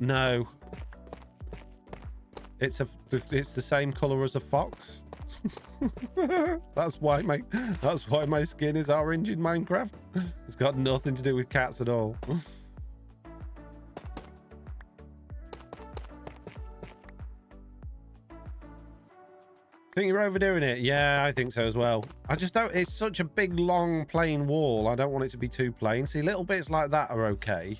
No. It's the same color as a fox. That's why my skin is orange in Minecraft. It's got nothing to do with cats at all. Think you're overdoing it? Yeah, I think so as well. I just don't. It's such a big, long, plain wall. I don't want it to be too plain. See, little bits like that are okay.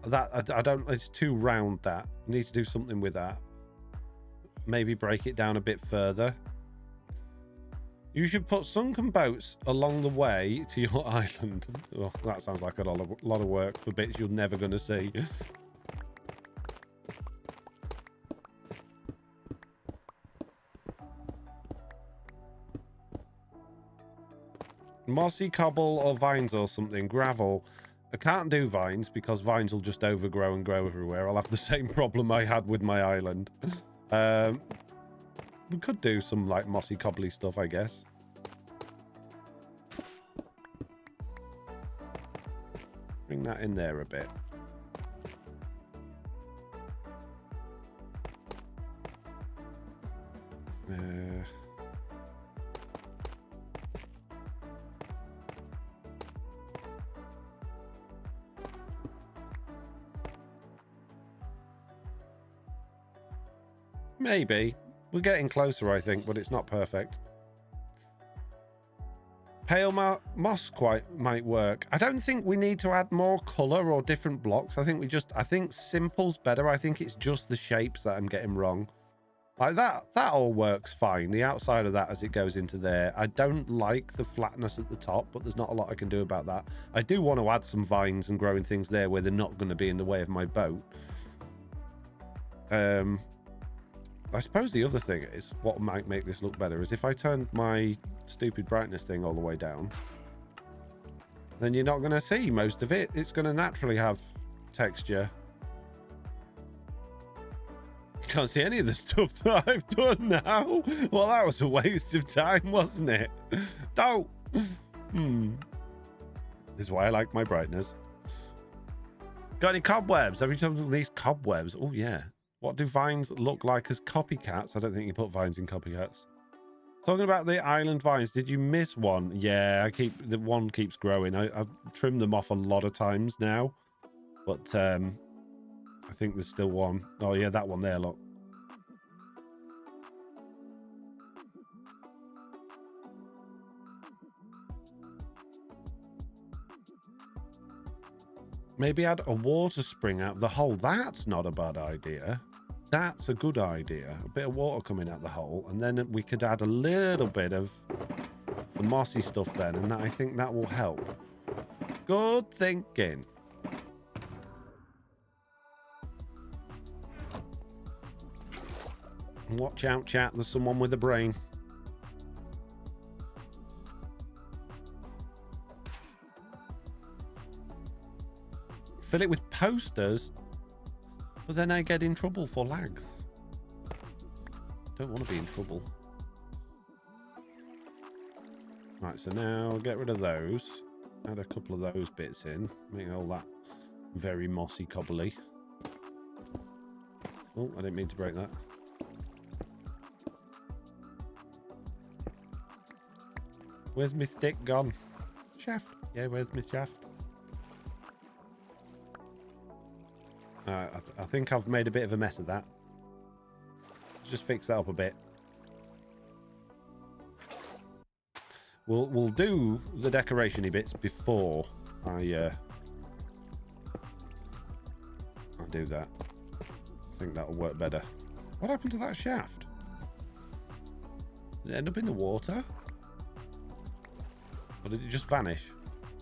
That I don't. It's too round. That you need to do something with that. Maybe break it down a bit further. You should put sunken boats along the way to your island. Oh, that sounds like a lot of work for bits you're never going to see. Mossy cobble or vines or something. Gravel. I can't do vines because vines will just overgrow and grow everywhere. I'll have the same problem I had with my island. We could do some like mossy cobbly stuff, I guess. Bring that in there a bit. Maybe. We're getting closer, I think, but it's not perfect. Pale moss might work. I don't think we need to add more color or different blocks. I think simple's better. I think it's just the shapes that I'm getting wrong. Like that all works fine. The outside of that as it goes into there. I don't like the flatness at the top, but there's not a lot I can do about that. I do want to add some vines and growing things there where they're not going to be in the way of my boat. I suppose the other thing is, what might make this look better is if I turn my stupid brightness thing all the way down, then you're not going to see most of it. It's going to naturally have texture. Can't see any of the stuff that I've done now. Well, that was a waste of time, wasn't it? Don't. This is why I like my brightness. Got any cobwebs? Every time these cobwebs. Oh, yeah. What do vines look like as copycats? I don't think you put vines in copycats. Talking about the island vines, did you miss one? Yeah, the one keeps growing. I've trimmed them off a lot of times now. But I think there's still one. Oh, yeah, that one there, look. Maybe add a water spring out the hole. That's not a bad idea. That's a good idea. A bit of water coming out the hole. And then we could add a little bit of the mossy stuff then. And I think that will help. Good thinking. Watch out, chat. There's someone with a brain. Fill it with posters, but then I get in trouble for lags. Don't want to be in trouble. Right, so now get rid of those. Add a couple of those bits in. Make all that very mossy cobbly. Oh, I didn't mean to break that. Where's my stick gone? Shaft. Yeah, where's my shaft? I think I've made a bit of a mess of that. Just fix that up a bit. We'll do the decoration-y bits before I do that. I think that'll work better. What happened to that shaft? Did it end up in the water? Or did it just vanish?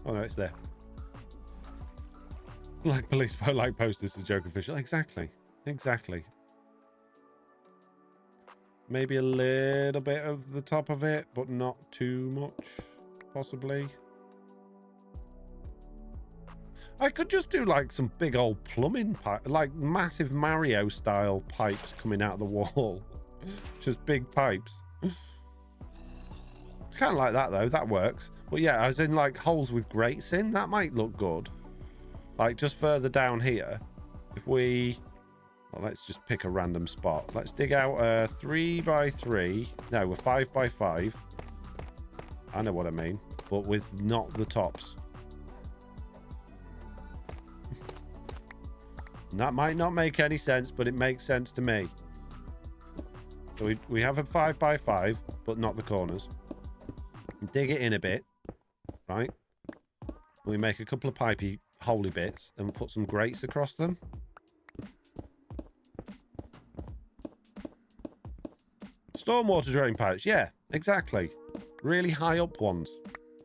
Oh no, it's there. Like police, like posters to joke official. Exactly. Exactly. Maybe a little bit of the top of it, but not too much, possibly. I could just do like some big old plumbing pipe, like massive Mario style pipes coming out of the wall. Just big pipes. Kind of like that though, that works. But yeah, as in like holes with grates in, that might look good. Like just further down here, if we, well, let's just pick a random spot. Let's dig out a 3x3. No, a 5x5. I know what I mean, but with not the tops. That might not make any sense, but it makes sense to me. So we have a 5x5, but not the corners. Dig it in a bit, right? We make a couple of pipey holy bits and put some grates across them. Stormwater drain pipes, yeah, exactly. Really high up ones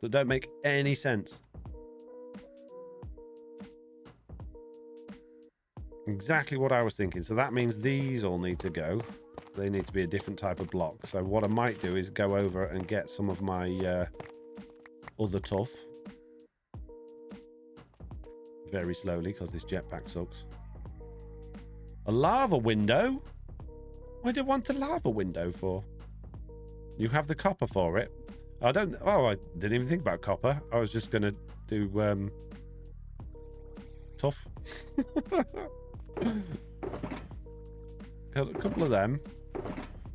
that don't make any sense. Exactly what I was thinking. So that means these all need to go. They need to be a different type of block. So what I might do is go over and get some of my other tuff. Very slowly, because this jetpack sucks. A lava window? What do you want a lava window for? You have the copper for it. I don't... Oh, I didn't even think about copper. I was just going to do... tough. Got a couple of them.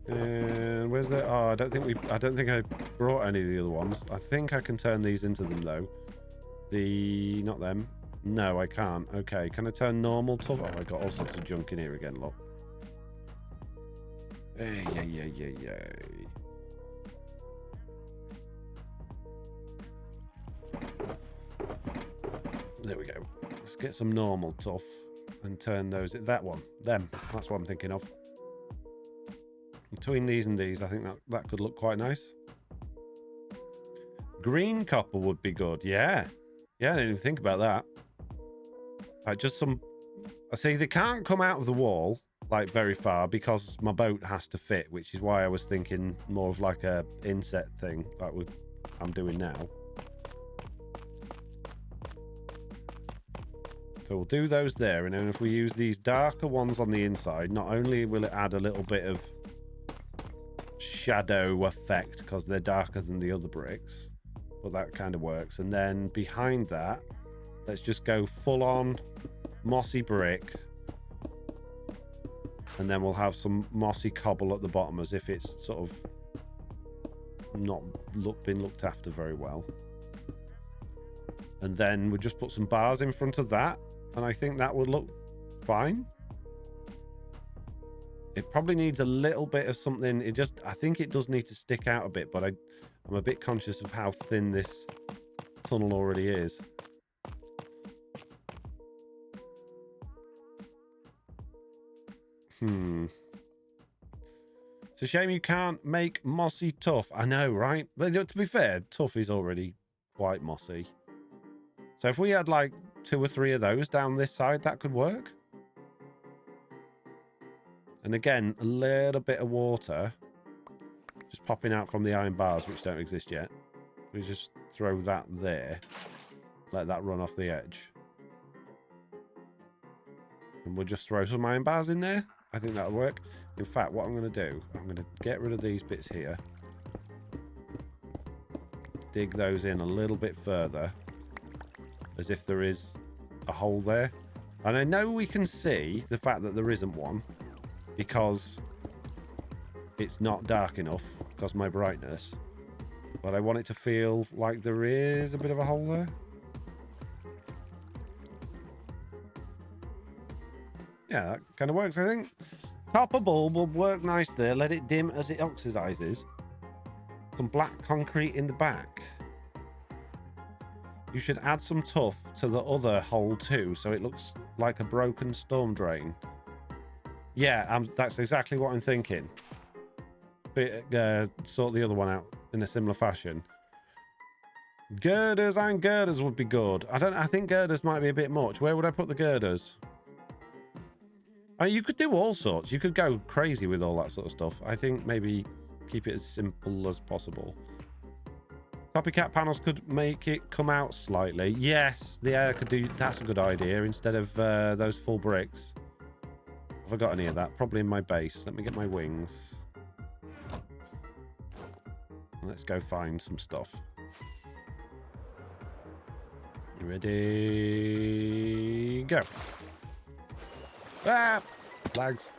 And where's the... Oh, I don't think I brought any of the other ones. I think I can turn these into them, though. Not them. No, I can't. Okay, can I turn normal tough? Oh, I got all sorts of junk in here again, look. Hey, yeah. There we go. Let's get some normal tough and turn those... That one. Them. That's what I'm thinking of. Between these and these, I think that could look quite nice. Green copper would be good. Yeah. Yeah, I didn't even think about that. Like just some... I see they can't come out of the wall, like very far, because my boat has to fit, which is why I was thinking more of like a inset thing, like I'm doing now. So we'll do those there, and then if we use these darker ones on the inside, not only will it add a little bit of shadow effect because they're darker than the other bricks, but that kind of works. And then behind that, let's just go full on mossy brick. And then we'll have some mossy cobble at the bottom as if it's sort of not been looked after very well. And then we'll just put some bars in front of that. And I think that would look fine. It probably needs a little bit of something. I think it does need to stick out a bit, but I'm a bit conscious of how thin this tunnel already is. It's a shame you can't make mossy tough. I know, right? But to be fair, tough is already quite mossy. So if we had like 2 or 3 of those down this side, that could work. And again, a little bit of water just popping out from the iron bars, which don't exist yet. We just throw that there. Let that run off the edge. And we'll just throw some iron bars in there. I think that'll work. In fact, what I'm going to do, I'm going to get rid of these bits here. Dig those in a little bit further. As if there is a hole there. And I know we can see the fact that there isn't one. Because it's not dark enough. Because of my brightness. But I want it to feel like there is a bit of a hole there. Yeah, that kind of works, I think. Copper bulb will work nice there. Let it dim as it oxidizes. Some black concrete in the back. You should add some tuff to the other hole too, so it looks like a broken storm drain. Yeah, that's exactly what I'm thinking. Sort the other one out in a similar fashion. Girders and girders would be good. I think girders might be a bit much. Where would I put the girders? I mean, you could do all sorts. You could go crazy with all that sort of stuff. I think maybe keep it as simple as possible. Copycat panels could make it come out slightly. Yes, the air could do... That's a good idea instead of those full bricks. Have I got any of that? Probably in my base. Let me get my wings. Let's go find some stuff. Ready? Go. Ah! Lags.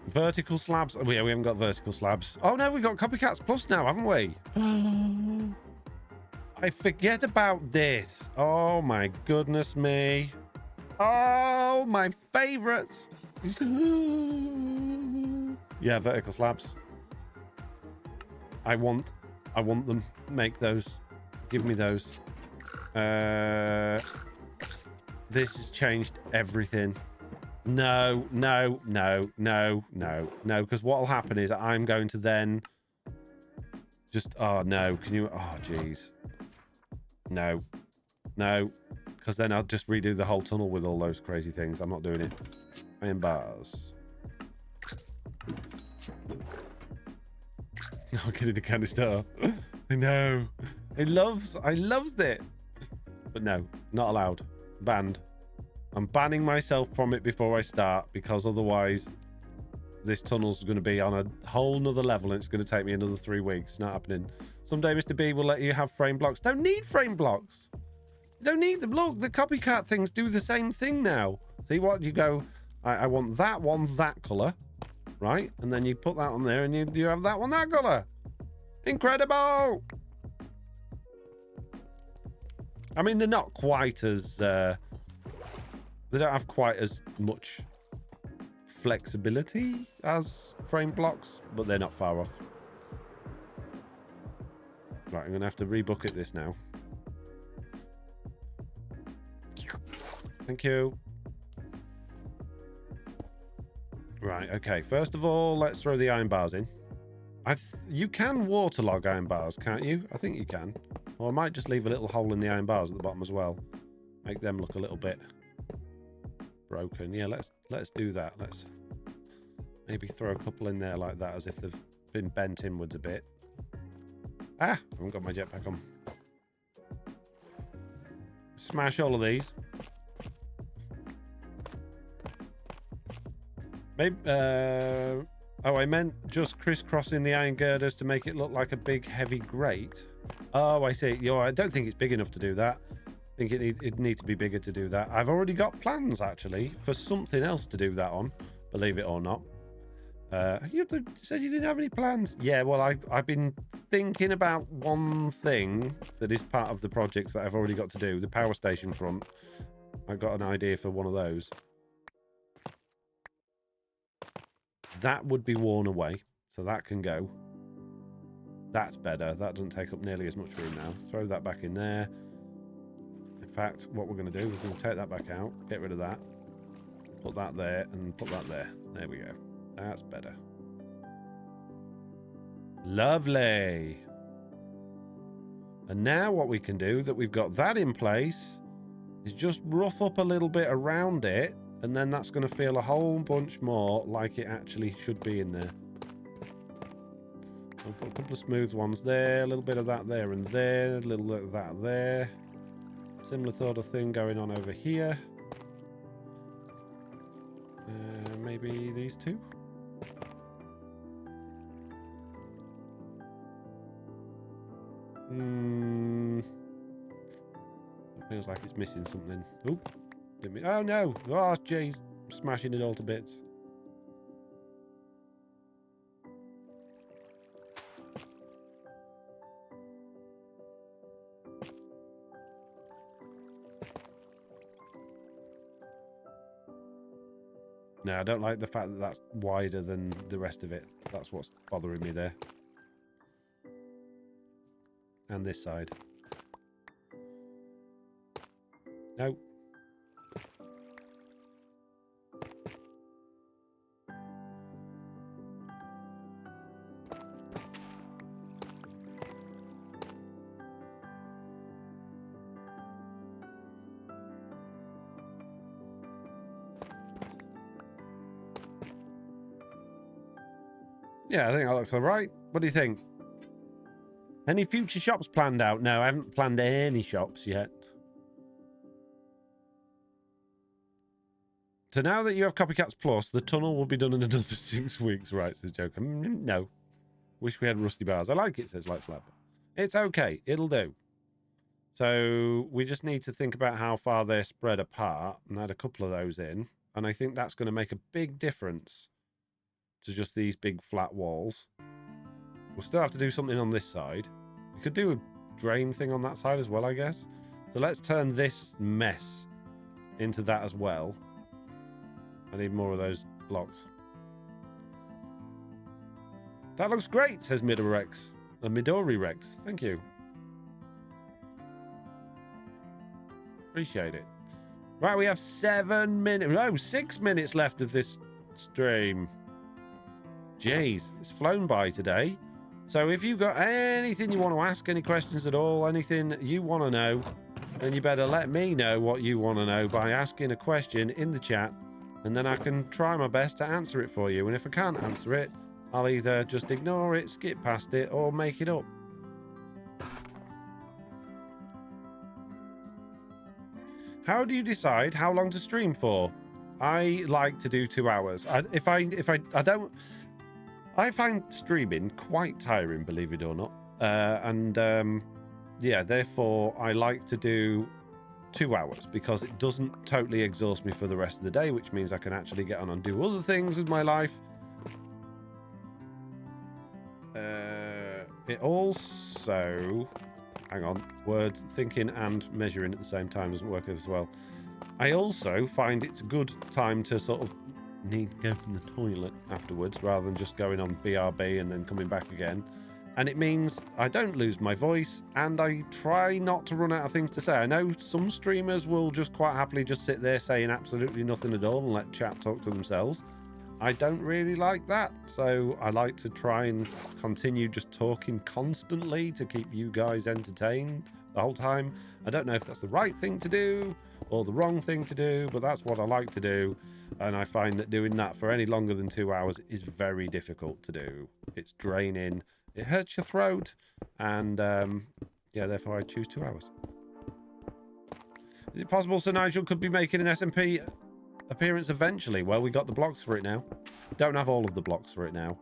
Vertical slabs. Oh, yeah, we haven't got vertical slabs. Oh, no, we've got Copycats Plus now, haven't we? I forget about this. Oh, my goodness me. Oh, my favorites. Yeah, vertical slabs. I want them. Make those. Give me those. This has changed everything. No, because what will happen is I'm going to then just... Oh, no. Can you... Oh, jeez. No. Because then I'll just redo the whole tunnel with all those crazy things. I'm not doing it. Iron bars. Oh, get it a candy star. I know. I loves it. But no, not allowed. Banned. I'm banning myself from it before I start, because otherwise this tunnel's going to be on a whole nother level and it's going to take me another 3 weeks. Not happening. Someday Mr. B will let you have frame blocks. Don't need frame blocks. You don't need them. Look, the copycat things do the same thing now. See what? You go, I want that one, that colour. Right? And then you put that on there and you have that one, that colour. Incredible! I mean, they're not quite as... they don't have quite as much flexibility as frame blocks, but they're not far off. Right, I'm going to have to rebucket this now. Thank you. Right, okay. First of all, let's throw the iron bars in. You can waterlog iron bars, can't you? I think you can. Or I might just leave a little hole in the iron bars at the bottom as well. Make them look a little bit broken. Yeah, let's do that. Let's maybe throw a couple in there like that, as if they've been bent inwards a bit. Ah, I haven't got my jetpack on. Smash all of these. Maybe, oh, I meant just crisscrossing the iron girders to make it look like a big heavy grate. Oh, I see. I don't think it's big enough to do that. think it'd need to be bigger to do that. I've already got plans, actually, for something else to do that on, believe it or not. You said you didn't have any plans. Yeah, well, I've been thinking about one thing that is part of the projects that I've already got to do, the power station front. I've got an idea for one of those. That would be worn away, so that can go. That's better. That doesn't take up nearly as much room now. Throw that back in there. In fact, what we're going to do is we're going to take that back out, get rid of that, put that there, and put that there. There we go. That's better. Lovely. And now what we can do, that we've got that in place, is just rough up a little bit around it, and then that's going to feel a whole bunch more like it actually should be in there. I'll put a couple of smooth ones there, a little bit of that there and there, a little bit of that there. Similar sort of thing going on over here. Maybe these two. It feels like it's missing something. Oop. Oh no! Oh jeez, smashing it all to bits. No, I don't like the fact that that's wider than the rest of it. That's what's bothering me there. And this side. No. Yeah, I think that looks all right. What do you think? Any future shops planned out? No, I haven't planned any shops yet. So now that you have Copycats Plus, the tunnel will be done in another 6 weeks, right? Says Joker. No. Wish we had rusty bars. I like it, says Light Slap. It's okay. It'll do. So we just need to think about how far they're spread apart and add a couple of those in. And I think that's going to make a big difference to just these big flat walls. We'll still have to do something on this side. We could do a drain thing on that side as well, I guess. So let's turn this mess into that as well. I need more of those blocks. That looks great, says Midori Rex. Thank you. Appreciate it. Right, we have 7 minutes. No, 6 minutes left of this stream. Jeez, it's flown by today. So if you've got anything you want to ask, any questions at all, anything you want to know, then you better let me know what you want to know by asking a question in the chat, and then I can try my best to answer it for you. And if I can't answer it, I'll either just ignore it, skip past it, or make it up. How do you decide how long to stream for? I like to do 2 hours. I find streaming quite tiring, believe it or not. Yeah, therefore I like to do 2 hours because it doesn't totally exhaust me for the rest of the day, which means I can actually get on and do other things with my life. It also, hang on, words, thinking and measuring at the same time doesn't work as well. I also find it's a good time to sort of need to go to the toilet afterwards rather than just going on BRB and then coming back again. And it means I don't lose my voice and I try not to run out of things to say. I know some streamers will just quite happily just sit there saying absolutely nothing at all and let chat talk to themselves. I don't really like that, so I like to try and continue just talking constantly to keep you guys entertained the whole time. I don't know if that's the right thing to do or the wrong thing to do, but that's what I like to do. And I find that doing that for any longer than 2 hours is very difficult to do. It's draining, it hurts your throat, and yeah, therefore I choose 2 hours. Is it possible Sir Nigel could be making an SMP appearance eventually? Well, we got the blocks for it now. Don't have all of the blocks for it now.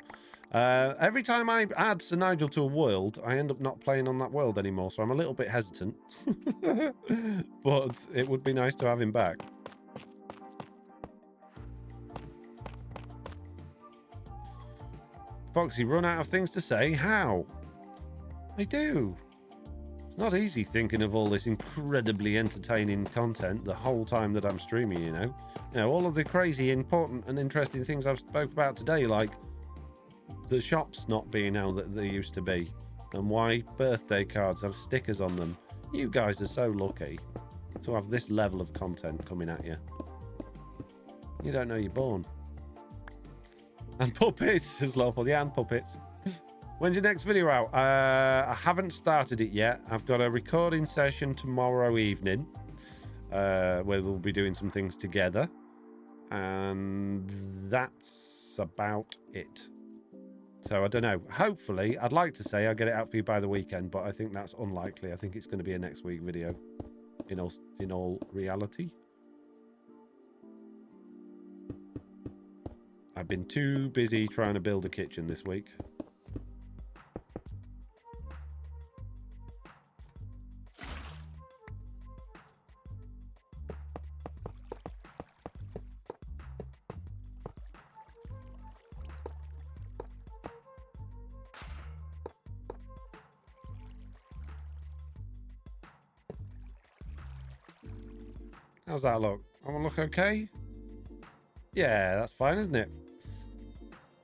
Every time I add Sir Nigel to a world, I end up not playing on that world anymore, so I'm a little bit hesitant. But it would be nice to have him back. Foxy, run out of things to say? How? I do. It's not easy thinking of all this incredibly entertaining content the whole time that I'm streaming, you know? You know, all of the crazy, important and interesting things I've spoke about today, like the shops not being how that they used to be, and why birthday cards have stickers on them. You guys are so lucky to have this level of content coming at you. You don't know you're born. And puppets, says Lawful. Yeah, and puppets. When's your next video out? I haven't started it yet. I've got a recording session tomorrow evening where we'll be doing some things together. And that's about it. So I don't know. Hopefully, I'd like to say I'll get it out for you by the weekend, but I think that's unlikely. I think it's going to be a next week video in all reality. I've been too busy trying to build a kitchen this week. How's that look? I want to look okay? Yeah, that's fine, isn't it?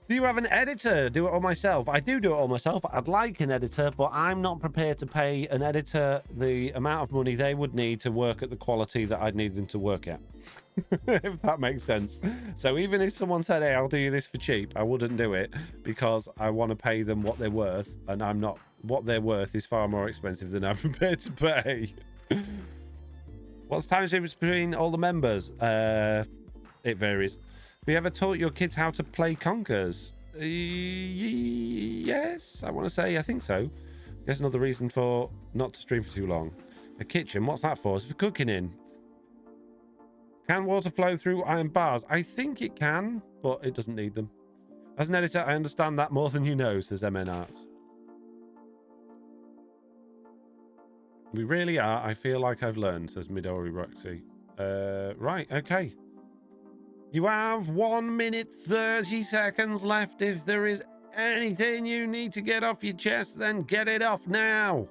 Do you have an editor? Do it all myself? I do it all myself. I'd like an editor, but I'm not prepared to pay an editor the amount of money they would need to work at the quality that I'd need them to work at. If that makes sense. So even if someone said, hey, I'll do you this for cheap, I wouldn't do it because I want to pay them what they're worth, and I'm not. What they're worth is far more expensive than I'm prepared to pay. What's time difference between all the members? It varies. Have you ever taught your kids how to play conkers? Yes, I want to say I think so. There's another reason for not to stream for too long. A kitchen, what's that for? It's for cooking in. Can water flow through iron bars? I think it can, but it doesn't need them. As an editor, I understand that more than you know, says MN Arts. We really are. I feel like I've learned, says Midori Roxy. Right, okay. You have 1 minute 30 seconds left. If there is anything you need to get off your chest, then get it off now.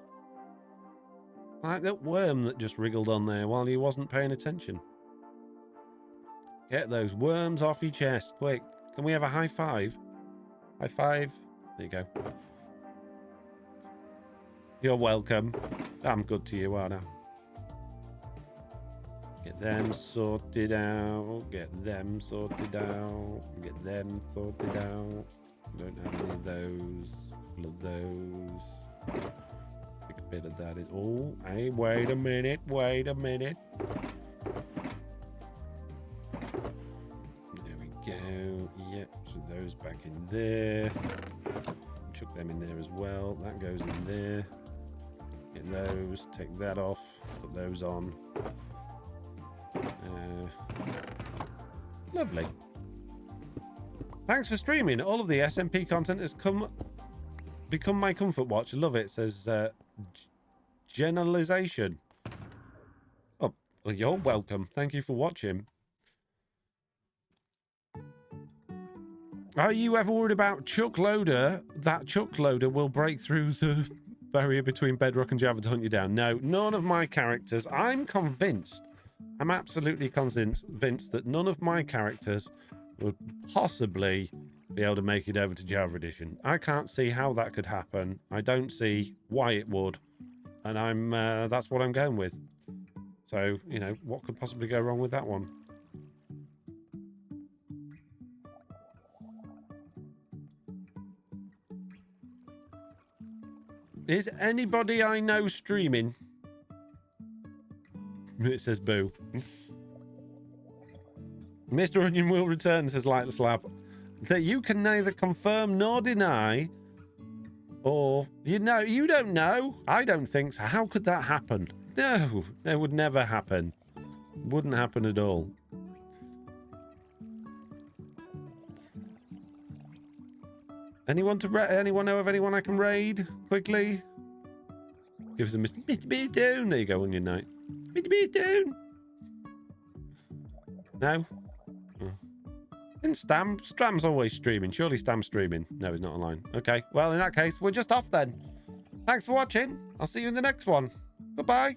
Like that worm that just wriggled on there while you wasn't paying attention. Get those worms off your chest, quick. Can we have a high five? High five. There you go. You're welcome. I'm good to you, aren't I? Get them sorted out. Get them sorted out. Get them sorted out. Don't have any of those. A couple of those. Pick a bit of that in. Oh, hey, wait a minute. Wait a minute. There we go. Yep, so those back in there. Chuck them in there as well. That goes in there. Get those. Take that off. Put those on. Lovely. Thanks for streaming. All of the SMP content has become my comfort watch. I love it. It says generalization. Oh, well, you're welcome. Thank you for watching. Are you ever worried about Chuck Loader? That Chuck Loader will break through the barrier between Bedrock and Java to hunt you down. No, none of my characters. I'm convinced. I'm absolutely convinced that none of my characters would possibly be able to make it over to Java Edition. I can't see how that could happen. I don't see why it would. And that's what I'm going with. So, you know, what could possibly go wrong with that one? Is anybody I know streaming? It says boo. Mr. Onion will return, says Light the Slab. That you can neither confirm nor deny, or you don't know. I don't think so. How could that happen? No, that would never happen. Wouldn't happen at all. Anyone know of anyone I can raid quickly? Give us a Mr. Beardstone. There you go on your night. Mr. Beardstone. No? Oh. Isn't Stam's always streaming. Surely Stam's streaming. No, he's not online. Okay. Well, in that case, we're just off then. Thanks for watching. I'll see you in the next one. Goodbye.